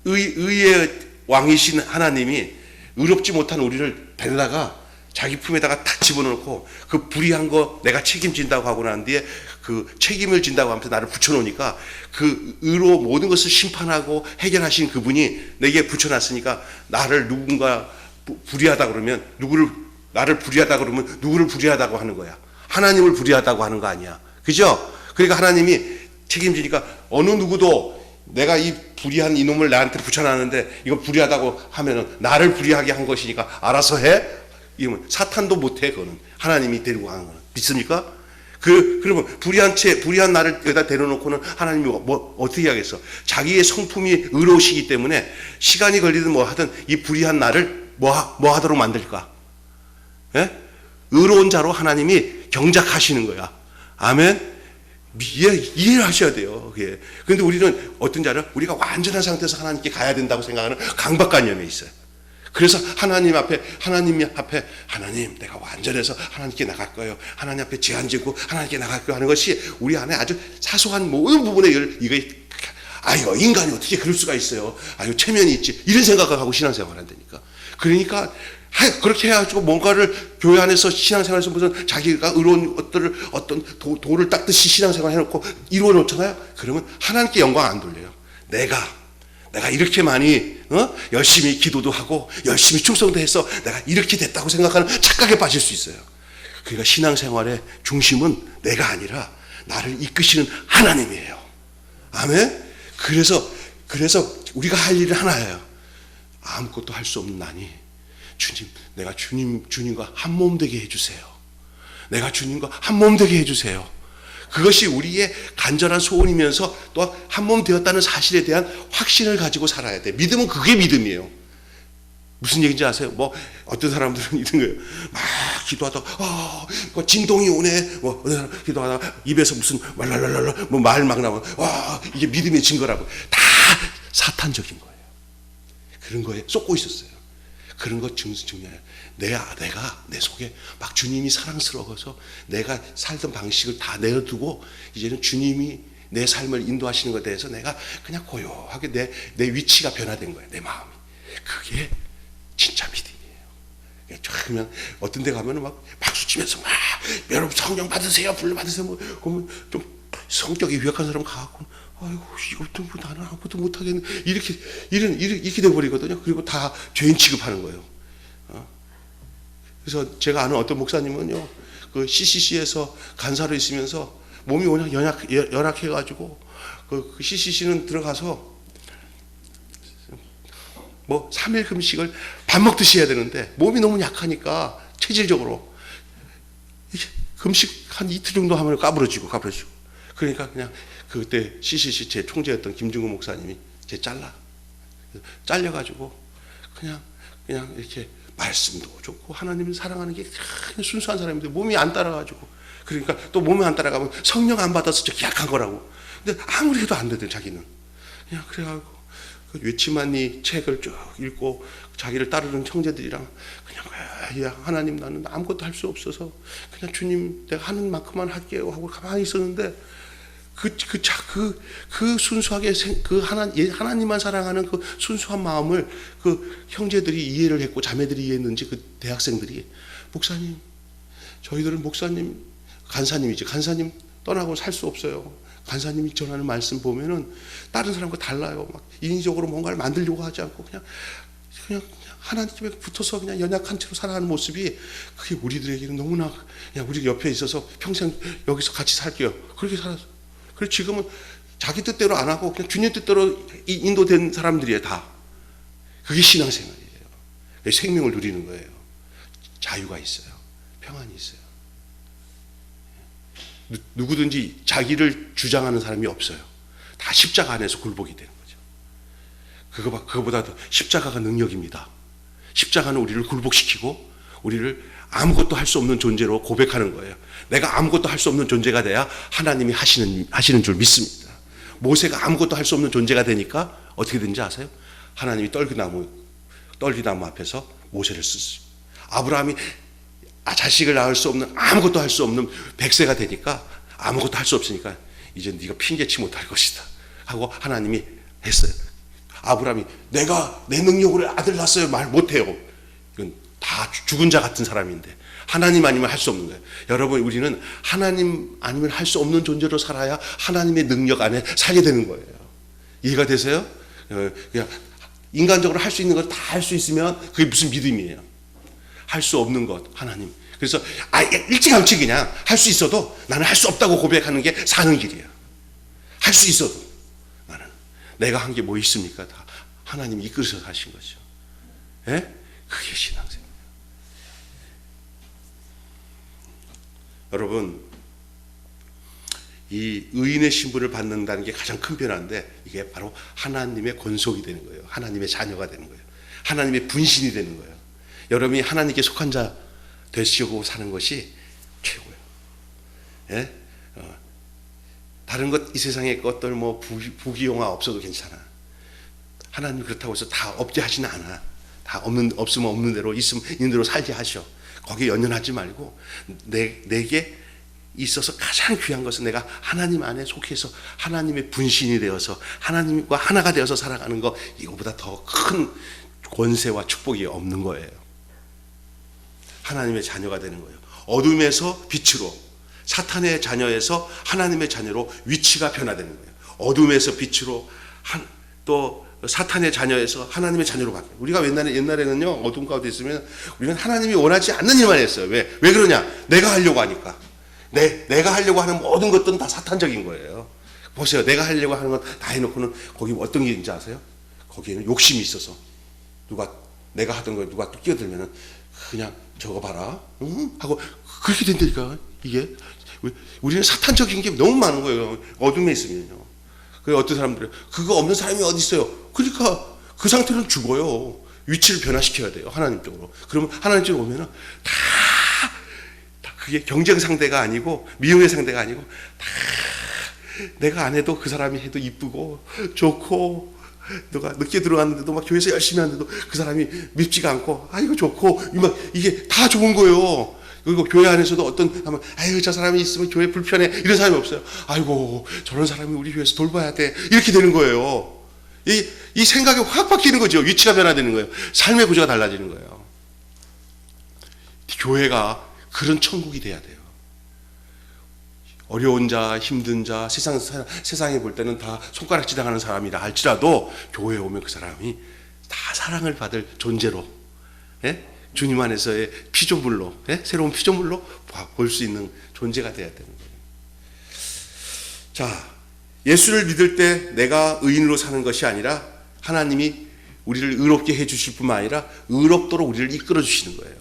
의의 왕이신 하나님이 의롭지 못한 우리를 데려다가 자기 품에다가 탁 집어넣고 그 불의한 거 내가 책임진다고 하고 난 뒤에 그 책임을 진다고 하면서 나를 붙여놓으니까 그 의로 모든 것을 심판하고 해결하신 그분이 내게 붙여놨으니까 나를 누군가 불의하다 그러면 나를 불의하다 그러면 누구를 불의하다고 하는 거야. 하나님을 불의하다고 하는 거 아니야. 그죠? 그러니까 하나님이 책임지니까 어느 누구도 내가 이 불의한 이놈을 나한테 붙여놨는데 이거 불의하다고 하면은 나를 불의하게 한 것이니까 알아서 해? 이러면 사탄도 못해. 그거는 하나님이 데리고 가는 거는. 믿습니까? 그러면 불의한 나를 여기다 데려놓고는 하나님이 뭐 어떻게 하겠어? 자기의 성품이 의로우시기 때문에 시간이 걸리든 뭐 하든 이 불의한 나를 뭐 하도록 만들까? 예? 의로운 자로 하나님이 경작하시는 거야. 아멘? 이해를 하셔야 돼요. 그게. 그런데 우리는 어떤 자를 우리가 완전한 상태에서 하나님께 가야 된다고 생각하는 강박관념에 있어요. 그래서 하나님 앞에 하나님 내가 완전해서 하나님께 나갈 거예요. 하나님 앞에 제한 짓고 하나님께 나갈 거예요 하는 것이 우리 안에 아주 사소한 모든 부분에 이거 인간이 어떻게 그럴 수가 있어요. 체면이 있지. 이런 생각을 하고 신앙생활을 한다니까. 그러니까 그렇게 해가지고 뭔가를 교회 안에서 신앙생활에서 무슨 자기가 의로운 어떤 도를 닦듯이 신앙생활 해놓고 이루어 놓잖아요. 그러면 하나님께 영광 안 돌려요. 내가 이렇게 많이 열심히 기도도 하고 열심히 충성도 해서 내가 이렇게 됐다고 생각하는 착각에 빠질 수 있어요. 그러니까 신앙생활의 중심은 내가 아니라 나를 이끄시는 하나님이에요. 아멘. 그래서 우리가 할 일은 하나예요. 아무것도 할 수 없는 나니 주님, 내가 주님과 한 몸 되게 해주세요. 내가 주님과 한 몸 되게 해주세요. 그것이 우리의 간절한 소원이면서 또 한 몸 되었다는 사실에 대한 확신을 가지고 살아야 돼. 믿음은 그게 믿음이에요. 무슨 얘기인지 아세요? 뭐 어떤 사람들은 이런 거예요. 막 기도하다가 진동이 오네. 기도하다가 입에서 무슨 왈랄랄랄 말 막 나오면 이게 믿음의 증거라고. 다 사탄적인 거예요. 그런 거에 쏟고 있었어요. 그런 거 중요해요. 내가 내 속에 막 주님이 사랑스러워서 내가 살던 방식을 다 내어두고 이제는 주님이 내 삶을 인도하시는 것에 대해서 내가 그냥 고요하게 내 위치가 변화된 거예요. 내 마음이. 그게 진짜 믿음이에요. 그러면 어떤 데 가면은 막 박수 치면서 막 여러분 성령 받으세요. 불러 받으세요. 그러면 좀 성격이 유약한 사람 가갖고 아이고 이것도 뭐 나는 아무것도 못하겠네 이렇게 돼버리거든요. 그리고 다 죄인 취급하는 거예요. 그래서 제가 아는 어떤 목사님은요, 그 CCC에서 간사로 있으면서 몸이 워낙 연약해가지고 그 CCC는 들어가서 뭐 3일 금식을 밥 먹듯이 해야 되는데 몸이 너무 약하니까 체질적으로 금식 한 이틀 정도 하면 까부러지고 그러니까 그냥 그때 CCC 제 총재였던 김중근 목사님이 제 잘려가지고 그냥 이렇게 말씀도 좋고 하나님을 사랑하는 게 순수한 사람인데 몸이 안 따라가지고, 그러니까 또 몸이 안 따라가면 성령 안 받아서 저 약한 거라고. 근데 아무리 해도 안 되더니 자기는 그냥 그래가지고 그 외치만니 책을 쭉 읽고 자기를 따르는 형제들이랑 그냥 야 하나님 나는 아무것도 할 수 없어서 그냥 주님 내가 하는 만큼만 할게요 하고 가만히 있었는데 그 순수하게 하나님만 사랑하는 그 순수한 마음을 그 형제들이 이해를 했고 자매들이 이해했는지 그 대학생들이 목사님 저희들은 목사님 간사님 떠나고 살 수 없어요. 간사님이 전하는 말씀 보면은 다른 사람과 달라요. 막 인위적으로 뭔가를 만들려고 하지 않고 그냥 하나님께 붙어서 그냥 연약한 채로 살아가는 모습이 그게 우리들에게는 너무나 그냥 우리 옆에 있어서 평생 여기서 같이 살게요. 그렇게 살았어. 그리고 지금은 자기 뜻대로 안 하고 그냥 주님 뜻대로 인도된 사람들이에요, 다. 그게 신앙생활이에요. 생명을 누리는 거예요. 자유가 있어요. 평안이 있어요. 누구든지 자기를 주장하는 사람이 없어요. 다 십자가 안에서 굴복이 되는 거죠. 그거보다 더 십자가가 능력입니다. 십자가는 우리를 굴복시키고 우리를 아무것도 할 수 없는 존재로 고백하는 거예요. 내가 아무것도 할 수 없는 존재가 돼야 하나님이 하시는 줄 믿습니다. 모세가 아무것도 할 수 없는 존재가 되니까 어떻게 된지 아세요? 하나님이 떨기나무 앞에서 모세를 쓰셨어요. 아브라함이 자식을 낳을 수 없는 아무것도 할 수 없는 백세가 되니까 아무것도 할 수 없으니까 이제 네가 핑계치 못할 것이다 하고 하나님이 했어요. 아브라함이 내가 내 능력으로 아들 낳았어요 말 못해요. 이건 다 죽은 자 같은 사람인데 하나님 아니면 할 수 없는 거예요. 여러분 우리는 하나님 아니면 할 수 없는 존재로 살아야 하나님의 능력 안에 살게 되는 거예요. 이해가 되세요? 그냥 인간적으로 할 수 있는 걸 다 할 수 있으면 그게 무슨 믿음이에요? 할 수 없는 것 하나님. 그래서 일찌감치 그냥 할 수 있어도 나는 할 수 없다고 고백하는 게 사는 길이에요. 할 수 있어도 나는 내가 한 게 뭐 있습니까? 다 하나님이 이끌어서 하신 거죠. 예? 그게 신앙생활이에요. 여러분 이 의인의 신분을 받는다는 게 가장 큰 변화인데 이게 바로 하나님의 권속이 되는 거예요. 하나님의 자녀가 되는 거예요. 하나님의 분신이 되는 거예요. 여러분이 하나님께 속한 자 되시고 사는 것이 최고예요. 예? 다른 것 이 세상의 것들 뭐 부귀영화 없어도 괜찮아. 하나님 그렇다고 해서 다 없게 하지는 않아. 다 없으면 없는 대로 있으면 있는 대로 살게 하셔. 거기에 연연하지 말고 내게 있어서 가장 귀한 것은 내가 하나님 안에 속해서 하나님의 분신이 되어서 하나님과 하나가 되어서 살아가는 거, 이거보다 더 큰 권세와 축복이 없는 거예요. 하나님의 자녀가 되는 거예요. 어둠에서 빛으로, 사탄의 자녀에서 하나님의 자녀로 위치가 변화되는 거예요. 어둠에서 빛으로, 또 사탄의 자녀에서 하나님의 자녀로 바뀌어요. 우리가 옛날에는요, 어둠 가운데 있으면 우리는 하나님이 원하지 않는 일만 했어요. 왜 그러냐? 내가 하려고 하니까. 내가 하려고 하는 모든 것들은 다 사탄적인 거예요. 보세요. 내가 하려고 하는 건 다 해놓고는 거기 어떤 게 있는지 아세요? 거기에는 욕심이 있어서 내가 하던 거에 누가 또 끼어들면은 그냥 저거 봐라, 응? 하고 그렇게 된다니까. 이게 우리는 사탄적인 게 너무 많은 거예요. 어둠에 있으면요. 그래서 어떤 사람들이 그거 없는 사람이 어디 있어요? 그러니까 그 상태는 죽어요. 위치를 변화시켜야 돼요. 하나님 쪽으로. 그러면 하나님 쪽으로 오면은 다 그게 경쟁 상대가 아니고 미움의 상대가 아니고 다 내가 안 해도 그 사람이 해도 이쁘고 좋고, 누가 늦게 들어왔는데도 막 교회에서 열심히 하는데도 그 사람이 밉지가 않고 아이고 좋고 막 이게 다 좋은 거예요. 그리고 교회 안에서도 어떤 하면 아유 저 사람이 있으면 교회 불편해 이런 사람이 없어요. 아이고 저런 사람이 우리 교회에서 돌봐야 돼 이렇게 되는 거예요. 이 생각이 확 바뀌는 거죠. 위치가 변화되는 거예요. 삶의 구조가 달라지는 거예요. 교회가 그런 천국이 돼야 돼요. 어려운 자, 힘든 자, 세상에 볼 때는 다 손가락질 당하는 사람이라 할지라도 교회에 오면 그 사람이 다 사랑을 받을 존재로, 예? 주님 안에서의 피조물로, 예? 새로운 피조물로 볼 수 있는 존재가 되어야 되는 거예요. 자, 예수를 믿을 때 내가 의인으로 사는 것이 아니라 하나님이 우리를 의롭게 해주실 뿐만 아니라 의롭도록 우리를 이끌어 주시는 거예요.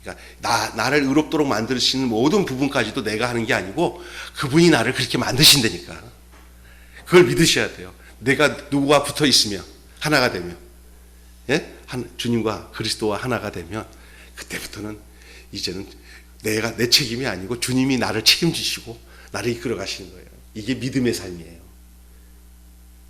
그러니까 나를 의롭도록 만드시는 모든 부분까지도 내가 하는 게 아니고 그분이 나를 그렇게 만드신다니까. 그걸 믿으셔야 돼요. 내가 누구와 붙어 있으면 하나가 되면, 예? 주님과 그리스도와 하나가 되면 그때부터는 이제는 내 책임이 아니고 주님이 나를 책임지시고 나를 이끌어 가시는 거예요. 이게 믿음의 삶이에요.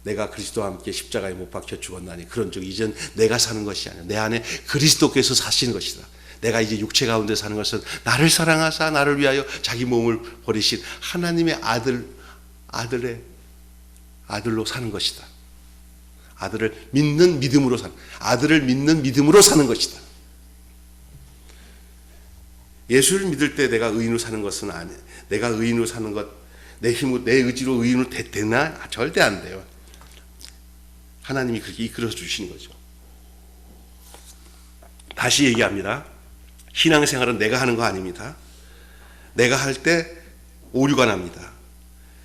내가 그리스도와 함께 십자가에 못 박혀 죽었나니 그런즉 이젠 내가 사는 것이 아니라 내 안에 그리스도께서 사시는 것이다. 내가 이제 육체 가운데 사는 것은 나를 사랑하사 나를 위하여 자기 몸을 버리신 하나님의 아들로 사는 것이다. 아들을 믿는 믿음으로 사는 것이다. 예수를 믿을 때 내가 의인으로 사는 것은 아니에요. 내가 의인으로 사는 것, 내 힘으로, 내 의지로 의인으로 되나? 절대 안 돼요. 하나님이 그렇게 이끌어 주시는 거죠. 다시 얘기합니다. 신앙생활은 내가 하는 거 아닙니다. 내가 할 때 오류가 납니다.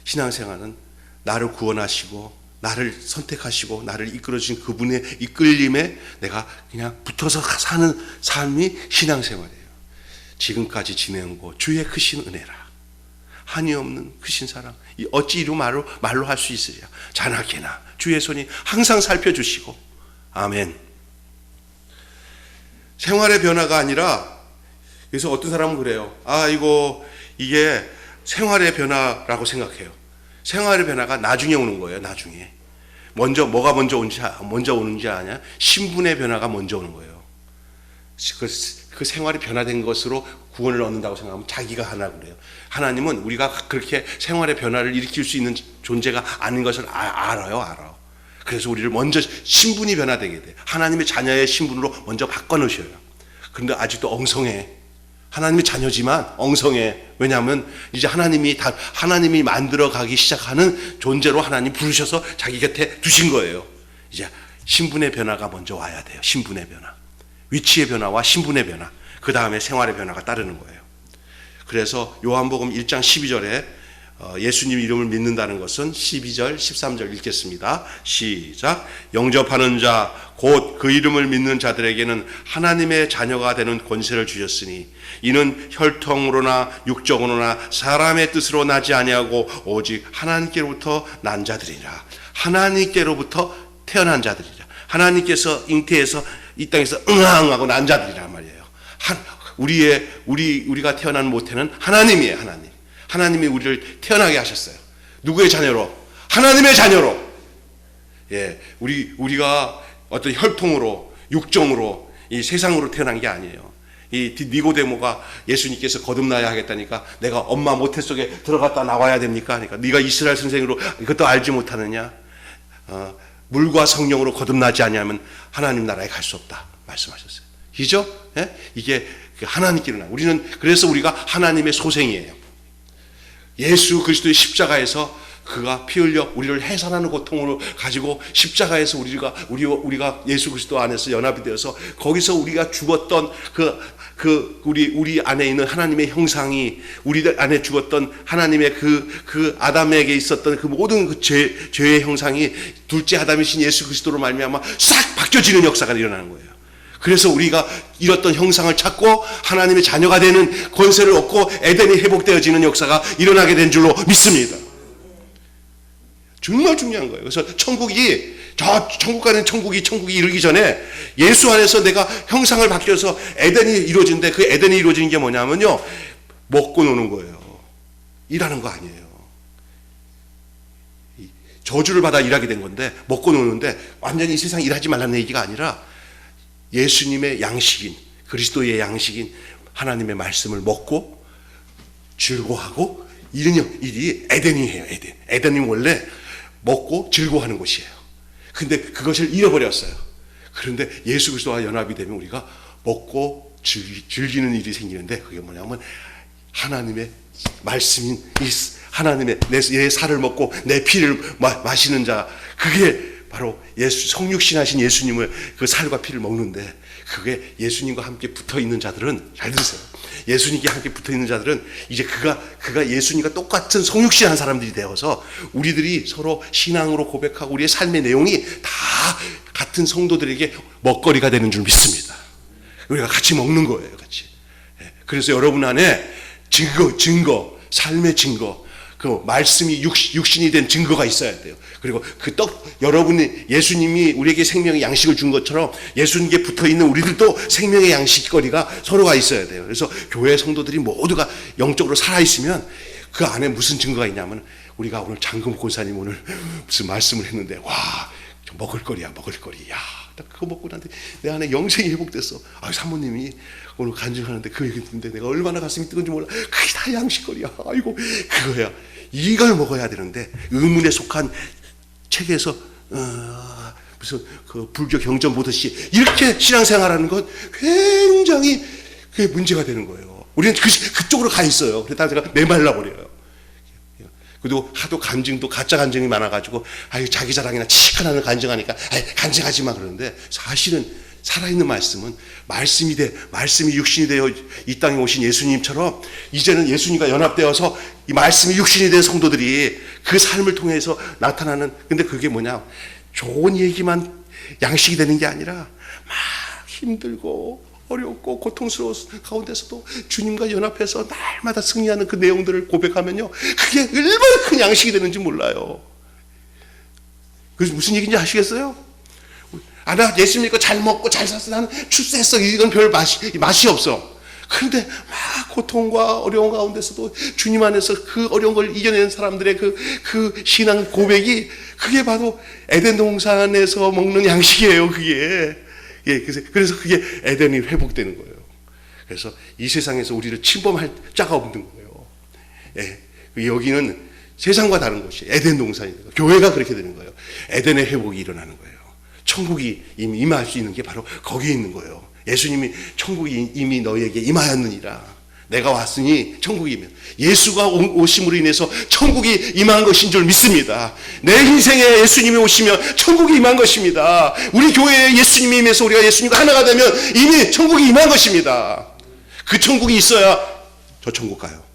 신앙생활은 나를 구원하시고 나를 선택하시고 나를 이끌어 주신 그분의 이끌림에 내가 그냥 붙어서 사는 삶이 신앙생활이에요. 지금까지 지내온 주의 크신 은혜라 한이 없는 크신 사랑 어찌 이루 말로 할 수 있으랴. 자나깨나 주의 손이 항상 살펴주시고. 아멘. 생활의 변화가 아니라, 그래서 어떤 사람은 그래요. 이게 생활의 변화라고 생각해요. 생활의 변화가 나중에 오는 거예요. 나중에. 뭐가 먼저 오는지 아냐? 신분의 변화가 먼저 오는 거예요. 그 생활이 변화된 것으로 구원을 얻는다고 생각하면 자기가 하나 그래요. 하나님은 우리가 그렇게 생활의 변화를 일으킬 수 있는 존재가 아닌 것을 알아요. 그래서 우리를 먼저 신분이 변화되게 돼요. 하나님의 자녀의 신분으로 먼저 바꿔놓으셔요. 그런데 아직도 엉성해. 하나님의 자녀지만 엉성해. 왜냐하면 이제 하나님이 만들어가기 시작하는 존재로 하나님 부르셔서 자기 곁에 두신 거예요. 이제 신분의 변화가 먼저 와야 돼요. 신분의 변화. 위치의 변화와 신분의 변화. 그 다음에 생활의 변화가 따르는 거예요. 그래서 요한복음 1장 12절에 예수님 이름을 믿는다는 것은 12절, 13절 읽겠습니다. 시작. 영접하는 자, 곧 그 이름을 믿는 자들에게는 하나님의 자녀가 되는 권세를 주셨으니 이는 혈통으로나 육적으로나 사람의 뜻으로 나지 아니하고 오직 하나님께로부터 난 자들이라. 하나님께로부터 태어난 자들이라. 하나님께서 잉태해서 이 땅에서 응하고 난 자들이란 말이에요. 우리가 태어난 모태는 하나님이에요. 하나님이 우리를 태어나게 하셨어요. 누구의 자녀로? 하나님의 자녀로. 예, 우리가 어떤 혈통으로, 육정으로, 이 세상으로 태어난 게 아니에요. 이 니고데모가 예수님께서 거듭나야 하겠다니까 내가 엄마 모태 속에 들어갔다 나와야 됩니까? 그러니까 네가 이스라엘 선생으로 이것도 알지 못하느냐? 물과 성령으로 거듭나지 않으면 하나님 나라에 갈 수 없다 말씀하셨어요. 그죠? 예? 이게 하나님께로 그래서 우리가 하나님의 소생이에요. 예수 그리스도의 십자가에서 그가 피 흘려 우리를 해산하는 고통을 가지고 십자가에서 우리가 예수 그리스도 안에서 연합이 되어서 거기서 우리가 죽었던 우리 안에 있는 하나님의 형상이 우리들 안에 죽었던 하나님의 그 아담에게 있었던 그 모든 죄의 형상이 둘째 아담이신 예수 그리스도로 말미암아 싹 바뀌어지는 역사가 일어나는 거예요. 그래서 우리가 잃었던 형상을 찾고 하나님의 자녀가 되는 권세를 얻고 에덴이 회복되어지는 역사가 일어나게 된 줄로 믿습니다. 정말 중요한 거예요. 그래서 천국 가는 천국이 이르기 전에 예수 안에서 내가 형상을 바뀌어서 에덴이 이루어지는데 그 에덴이 이루어지는 게 뭐냐면요. 먹고 노는 거예요. 일하는 거 아니에요. 저주를 받아 일하게 된 건데 먹고 노는데 완전히 이 세상 일하지 말라는 얘기가 아니라 예수님의 양식인 그리스도의 양식인 하나님의 말씀을 먹고 즐거워하고 이런 일이 에덴이에요. 에덴이 원래 먹고 즐거워하는 곳이에요. 근데 그것을 잃어버렸어요. 그런데 예수 그리스도와 연합이 되면 우리가 먹고 즐기는 일이 생기는데 그게 뭐냐면 하나님의 말씀인 이 하나님의 내 살을 먹고 내 피를 마시는 자, 그게 바로 성육신하신 예수님의 그 살과 피를 먹는데, 그게 예수님과 함께 붙어있는 자들은, 잘 들으세요, 예수님과 함께 붙어있는 자들은 이제 그가 예수님과 똑같은 성육신한 사람들이 되어서 우리들이 서로 신앙으로 고백하고 우리의 삶의 내용이 다 같은 성도들에게 먹거리가 되는 줄 믿습니다. 우리가 같이 먹는 거예요, 같이. 그래서 여러분 안에 증거, 삶의 증거, 그 말씀이 육신이 된 증거가 있어야 돼요. 그리고 그 여러분이, 예수님이 우리에게 생명의 양식을 준 것처럼 예수님께 붙어있는 우리들도 생명의 양식거리가 서로가 있어야 돼요. 그래서 교회 성도들이 모두가 영적으로 살아있으면 그 안에 무슨 증거가 있냐면, 우리가 오늘 장금 권사님 오늘 무슨 말씀을 했는데, 와, 먹을거리야. 야, 그거 먹고 나한테 내 안에 영생이 회복됐어. 사모님이 오늘 간증하는데 그 얘기 듣는데 내가 얼마나 가슴이 뜨거운지 몰라. 그게 다 양식거리야. 아이고, 그거야. 이걸 먹어야 되는데, 의문에 속한 책에서 무슨 그 불교 경전 보듯이 이렇게 신앙생활하는 건 굉장히 그게 문제가 되는 거예요. 우리는 그쪽으로 가 있어요. 그러다 제가 메말라 버려요. 그리고 하도 간증도 가짜 간증이 많아가지고, 자기 자랑이나 치익하는 간증하니까 간증하지 마 그러는데, 사실은 살아있는 말씀은 말씀이 육신이 되어 이 땅에 오신 예수님처럼 이제는 예수님과 연합되어서 이 말씀이 육신이 된 성도들이 그 삶을 통해서 나타나는, 근데 그게 뭐냐, 좋은 얘기만 양식이 되는 게 아니라 막 힘들고 어렵고 고통스러운 가운데서도 주님과 연합해서 날마다 승리하는 그 내용들을 고백하면요, 그게 얼마나 큰 양식이 되는지 몰라요. 그래서 무슨 얘기인지 아시겠어요? 나 예수 믿고 잘 먹고 잘 살았어, 나는 출세했어, 이건 별 맛이 없어. 그런데 막 고통과 어려운 가운데서도 주님 안에서 그 어려운 걸 이겨내는 사람들의 그 신앙 고백이, 그게 바로 에덴 동산에서 먹는 양식이에요, 그게. 그래서 그게 에덴이 회복되는 거예요. 그래서 이 세상에서 우리를 침범할 자가 없는 거예요. 여기는 세상과 다른 것이 에덴 동산이 되고, 교회가 그렇게 되는 거예요. 에덴의 회복이 일어나는 거예요. 천국이 이미 임할 수 있는 게 바로 거기에 있는 거예요. 예수님이 천국이 이미 너희에게 임하였느니라. 내가 왔으니 천국이 임해. 예수가 오심으로 인해서 천국이 임한 것인 줄 믿습니다. 내 인생에 예수님이 오시면 천국이 임한 것입니다. 우리 교회에 예수님이 임해서 우리가 예수님과 하나가 되면 이미 천국이 임한 것입니다. 그 천국이 있어야 저 천국 가요.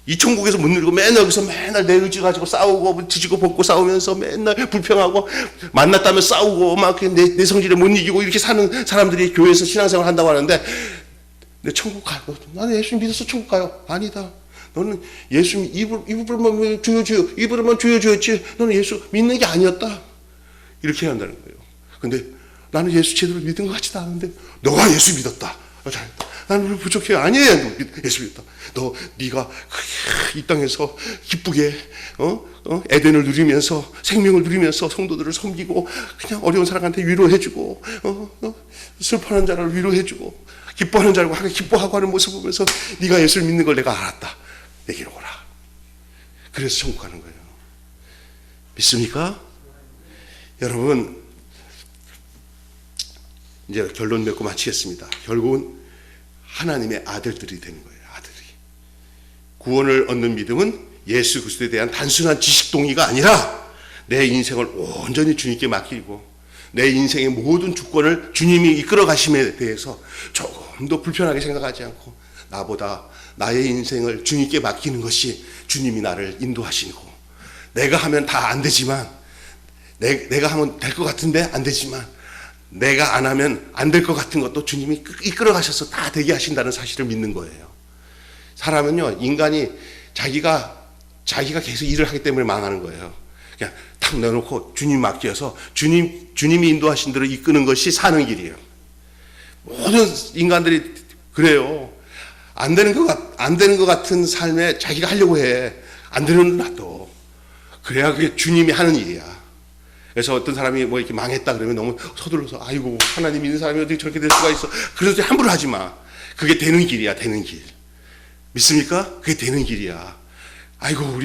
이 천국에서 못 누리고 맨날 여기서 맨날 내 의지 가지고 싸우고 뒤지고 벗고 싸우면서 맨날 불평하고, 만났다면 싸우고 막 내 성질에 못 이기고 이렇게 사는 사람들이 교회에서 신앙생활 한다고 하는데, 내 천국 가고, 나는 예수님 믿어서 천국 가요. 아니다. 너는 예수님 입으로만 주여 너는 예수 믿는 게 아니었다. 이렇게 해야 한다는 거예요. 근데 나는 예수 제대로 믿은 것 같지도 않은데, 너가 예수 믿었다. 잘했다. 나는 부족해. 아니에요. 예수 믿었다. 네가 이 땅에서 기쁘게 에덴을 누리면서, 생명을 누리면서 성도들을 섬기고, 그냥 어려운 사람한테 위로해주고, 슬퍼하는 자를 위로해주고, 기뻐하는 자를 기뻐하고 하는 모습을 보면서 네가 예수를 믿는 걸 내가 알았다. 내게로 오라. 그래서 천국 가는 거예요. 믿습니까? 여러분, 이제 결론 맺고 마치겠습니다. 결국은 하나님의 아들들이 되는 거예요. 아들이. 구원을 얻는 믿음은 예수 그리스도에 대한 단순한 지식 동의가 아니라 내 인생을 온전히 주님께 맡기고, 내 인생의 모든 주권을 주님이 이끌어 가심에 대해서 조금도 불편하게 생각하지 않고, 나보다 나의 인생을 주님께 맡기는 것이 주님이 나를 인도하시고, 내가 하면 다 안 되지만, 내가 하면 될 것 같은데 안 되지만, 내가 안 하면 안 될 것 같은 것도 주님이 이끌어 가셔서 다 되게 하신다는 사실을 믿는 거예요. 사람은요, 인간이 자기가 계속 일을 하기 때문에 망하는 거예요. 그냥 탁 내놓고 주님 맡겨서 주님이 인도하신 대로 이끄는 것이 사는 길이에요. 모든 인간들이 그래요. 안 되는 것 같은 삶에 자기가 하려고 해. 안 되는 놔둬. 그래야 그게 주님이 하는 일이야. 그래서 어떤 사람이 뭐 이렇게 망했다 그러면 너무 서둘러서, 아이고, 하나님 믿는 사람이 어떻게 저렇게 될 수가 있어. 그래서 함부로 하지 마. 그게 되는 길이야, 되는 길. 믿습니까? 그게 되는 길이야. 아이고,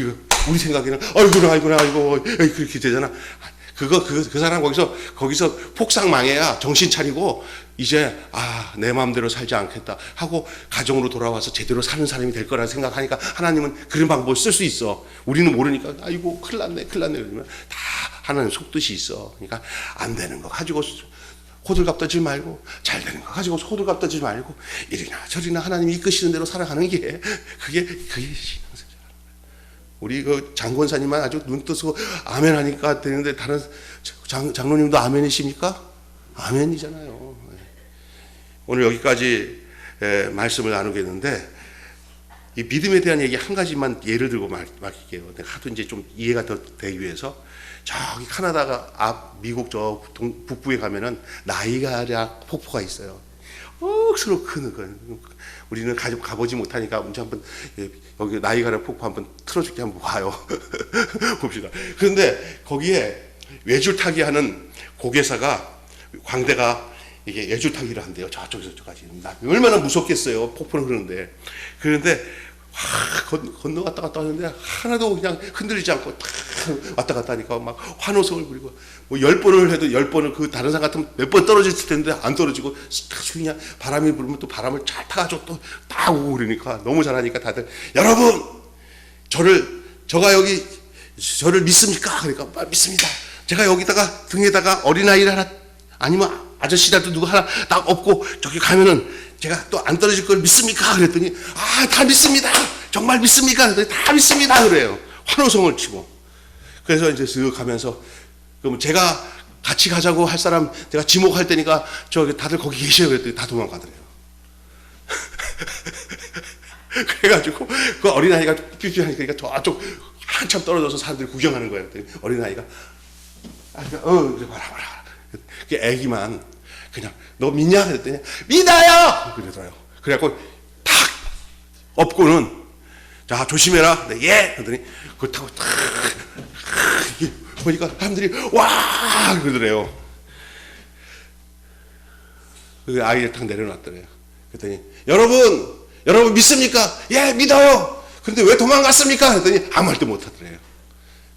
우리 생각에는, 아이고, 그렇게 되잖아. 그 사람 거기서 폭삭 망해야 정신 차리고 이제 내 마음대로 살지 않겠다 하고 가정으로 돌아와서 제대로 사는 사람이 될 거라 생각하니까 하나님은 그런 방법을 쓸 수 있어. 우리는 모르니까 아이고 큰일 났네 그러면 다 하나님 속뜻이 있어. 그러니까 안 되는 거 가지고 호들갑 떠지 말고 잘 되는 거 가지고 호들갑 떠지 말고 이리나 저리나 하나님이 이끄시는 대로 살아가는 게 그게 신앙생활. 우리 그 장권사님만 아주 눈 뜨고 아멘 하니까 되는데 다른 장로님도 아멘이십니까? 아멘이잖아요. 오늘 여기까지 말씀을 나누겠는데 이 믿음에 대한 얘기 한 가지만 예를 들고 말할게요. 하도 이제 좀 이해가 더 되기 위해서 저기 카나다가 앞 미국 저 북부에 가면은 나이가랴 폭포가 있어요. 억수로 큰 거. 우리는 가보지 못하니까 언제 한번 여기 나이가랴 폭포 한번 틀어줄게 한번 봐요. 봅시다. 그런데 거기에 외줄타기 하는 고개사가 광대가 이게 외줄타기를 한대요. 저쪽에서 저까지. 얼마나 무섭겠어요. 폭포는 그런데. 그런데 건너갔다 갔다 하는데 하나도 그냥 흔들리지 않고 왔다 갔다 하니까 막 환호성을 부리고 뭐 10번을 해도 10번을 그 다른 사람 같으면 몇 번 떨어졌을 텐데 안 떨어지고 그냥 바람이 불면 또 바람을 잘 타가지고 또 딱 오고 그러니까 너무 잘하니까 다들 여러분 저가 여기 저를 믿습니까? 그러니까 믿습니다. 제가 여기다가 등에다가 어린아이를 하나 아니면 아저씨라도 누구 하나 딱 업고 저기 가면은 제가 또 안 떨어질 걸 믿습니까? 그랬더니 다 믿습니다. 정말 믿습니까? 그랬더니 다 믿습니다. 그래요. 환호성을 치고. 그래서 이제 쓱 가면서 그럼 제가 같이 가자고 할 사람 제가 지목할 때니까 저기 다들 거기 계셔요. 그랬더니 다 도망가더래요. 그래가지고 그 어린아이가 삐삐하니까 저쪽 한참 떨어져서 사람들이 구경하는 거예요. 그랬더니 어린아이가 그래 봐라. 그 애기만 그냥 너 믿냐? 그랬더니 믿어요! 그러더라고요. 그래갖고 탁 업고는 자 조심해라. 네, 예! 그러더니 그걸 타고 탁 보니까 사람들이 와! 그러더래요. 그 아이를 탁 내려놨더래요. 그랬더니 여러분 믿습니까? 예 믿어요. 그런데 왜 도망갔습니까? 그랬더니 아무 말도 못하더래요.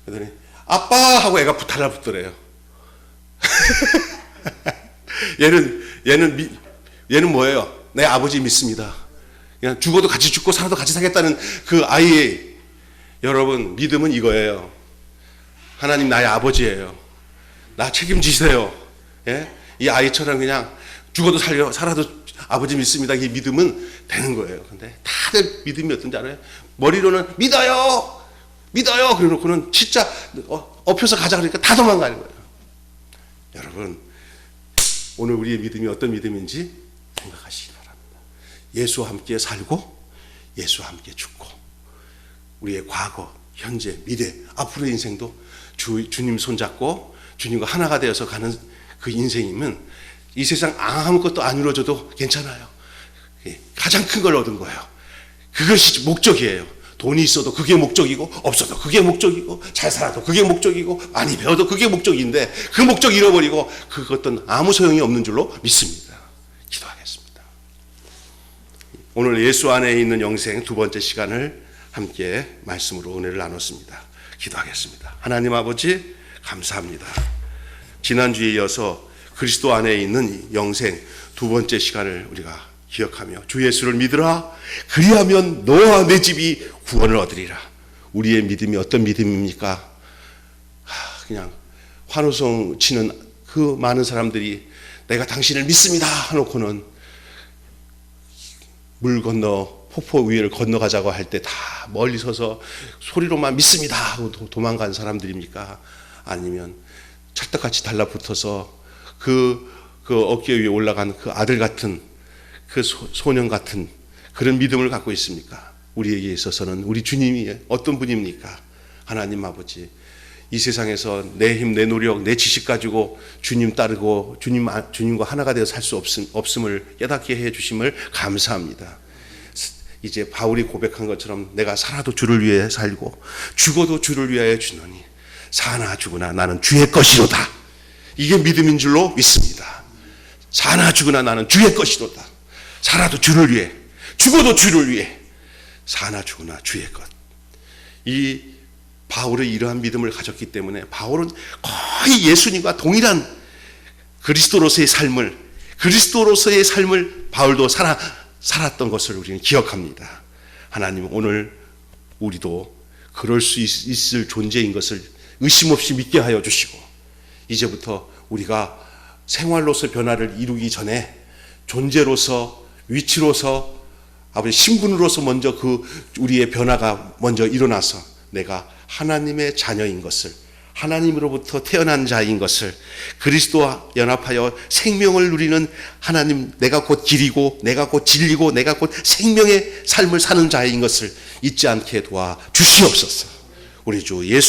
그랬더니 아빠 하고 애가 달라붙더래요. 얘는 뭐예요? 내 아버지 믿습니다. 그냥 죽어도 같이 죽고 살아도 같이 살겠다는 그 아이의 여러분 믿음은 이거예요. 하나님 나의 아버지예요. 나 책임지세요. 예? 이 아이처럼 그냥 죽어도 살아도 아버지 믿습니다. 이 믿음은 되는 거예요. 근데 다들 믿음이 어떤지 알아요? 머리로는 믿어요. 그래놓고는 진짜 엎혀서 가자 그러니까 다 도망가는 거예요. 여러분 오늘 우리의 믿음이 어떤 믿음인지 생각하시기 바랍니다. 예수와 함께 살고 예수와 함께 죽고 우리의 과거, 현재, 미래, 앞으로의 인생도 주님 손잡고 주님과 하나가 되어서 가는 그 인생이면 이 세상 아무것도 안 이루어져도 괜찮아요. 가장 큰 걸 얻은 거예요. 그것이 목적이에요. 돈이 있어도 그게 목적이고 없어도 그게 목적이고 잘 살아도 그게 목적이고 많이 배워도 그게 목적인데 그 목적 잃어버리고 그것은 아무 소용이 없는 줄로 믿습니다. 기도하겠습니다. 오늘 예수 안에 있는 영생 두 번째 시간을 함께 말씀으로 은혜를 나눴습니다. 기도하겠습니다. 하나님 아버지 감사합니다. 지난주에 이어서 그리스도 안에 있는 영생 두 번째 시간을 우리가 기억하며 주 예수를 믿으라 그리하면 너와 내 집이 구원을 얻으리라. 우리의 믿음이 어떤 믿음입니까? 그냥 환호성 치는 그 많은 사람들이 내가 당신을 믿습니다 하놓고는 물 건너 폭포 위를 건너가자고 할 때 다 멀리 서서 소리로만 믿습니다 하고 도망간 사람들입니까? 아니면 찰떡같이 달라붙어서 그 어깨 위에 올라간 그 아들 같은 그 소년 같은 그런 믿음을 갖고 있습니까? 우리에게 있어서는 우리 주님이 어떤 분입니까? 하나님 아버지 이 세상에서 내 힘, 내 노력, 내 지식 가지고 주님 따르고 주님과 하나가 되어 살 수 없음을 깨닫게 해 주심을 감사합니다. 이제 바울이 고백한 것처럼 내가 살아도 주를 위해 살고 죽어도 주를 위하여 주노니 사나 죽으나 나는 주의 것이로다. 이게 믿음인 줄로 믿습니다. 사나 죽으나 나는 주의 것이로다. 살아도 주를 위해 죽어도 주를 위해 사나 죽으나 주의 것. 이 바울의 이러한 믿음을 가졌기 때문에 바울은 거의 예수님과 동일한 그리스도로서의 삶을 바울도 살았던 것을 우리는 기억합니다. 하나님, 오늘 우리도 그럴 수 있을 존재인 것을 의심 없이 믿게 하여 주시고, 이제부터 우리가 생활로서 변화를 이루기 전에 존재로서, 위치로서, 아버지 신분으로서 먼저 우리의 변화가 먼저 일어나서 내가 하나님의 자녀인 것을, 하나님으로부터 태어난 자인 것을, 그리스도와 연합하여 생명을 누리는 하나님, 내가 곧 길이고 내가 곧 진리고 내가 곧 생명의 삶을 사는 자인 것을 잊지 않게 도와 주시옵소서. 우리 주 예수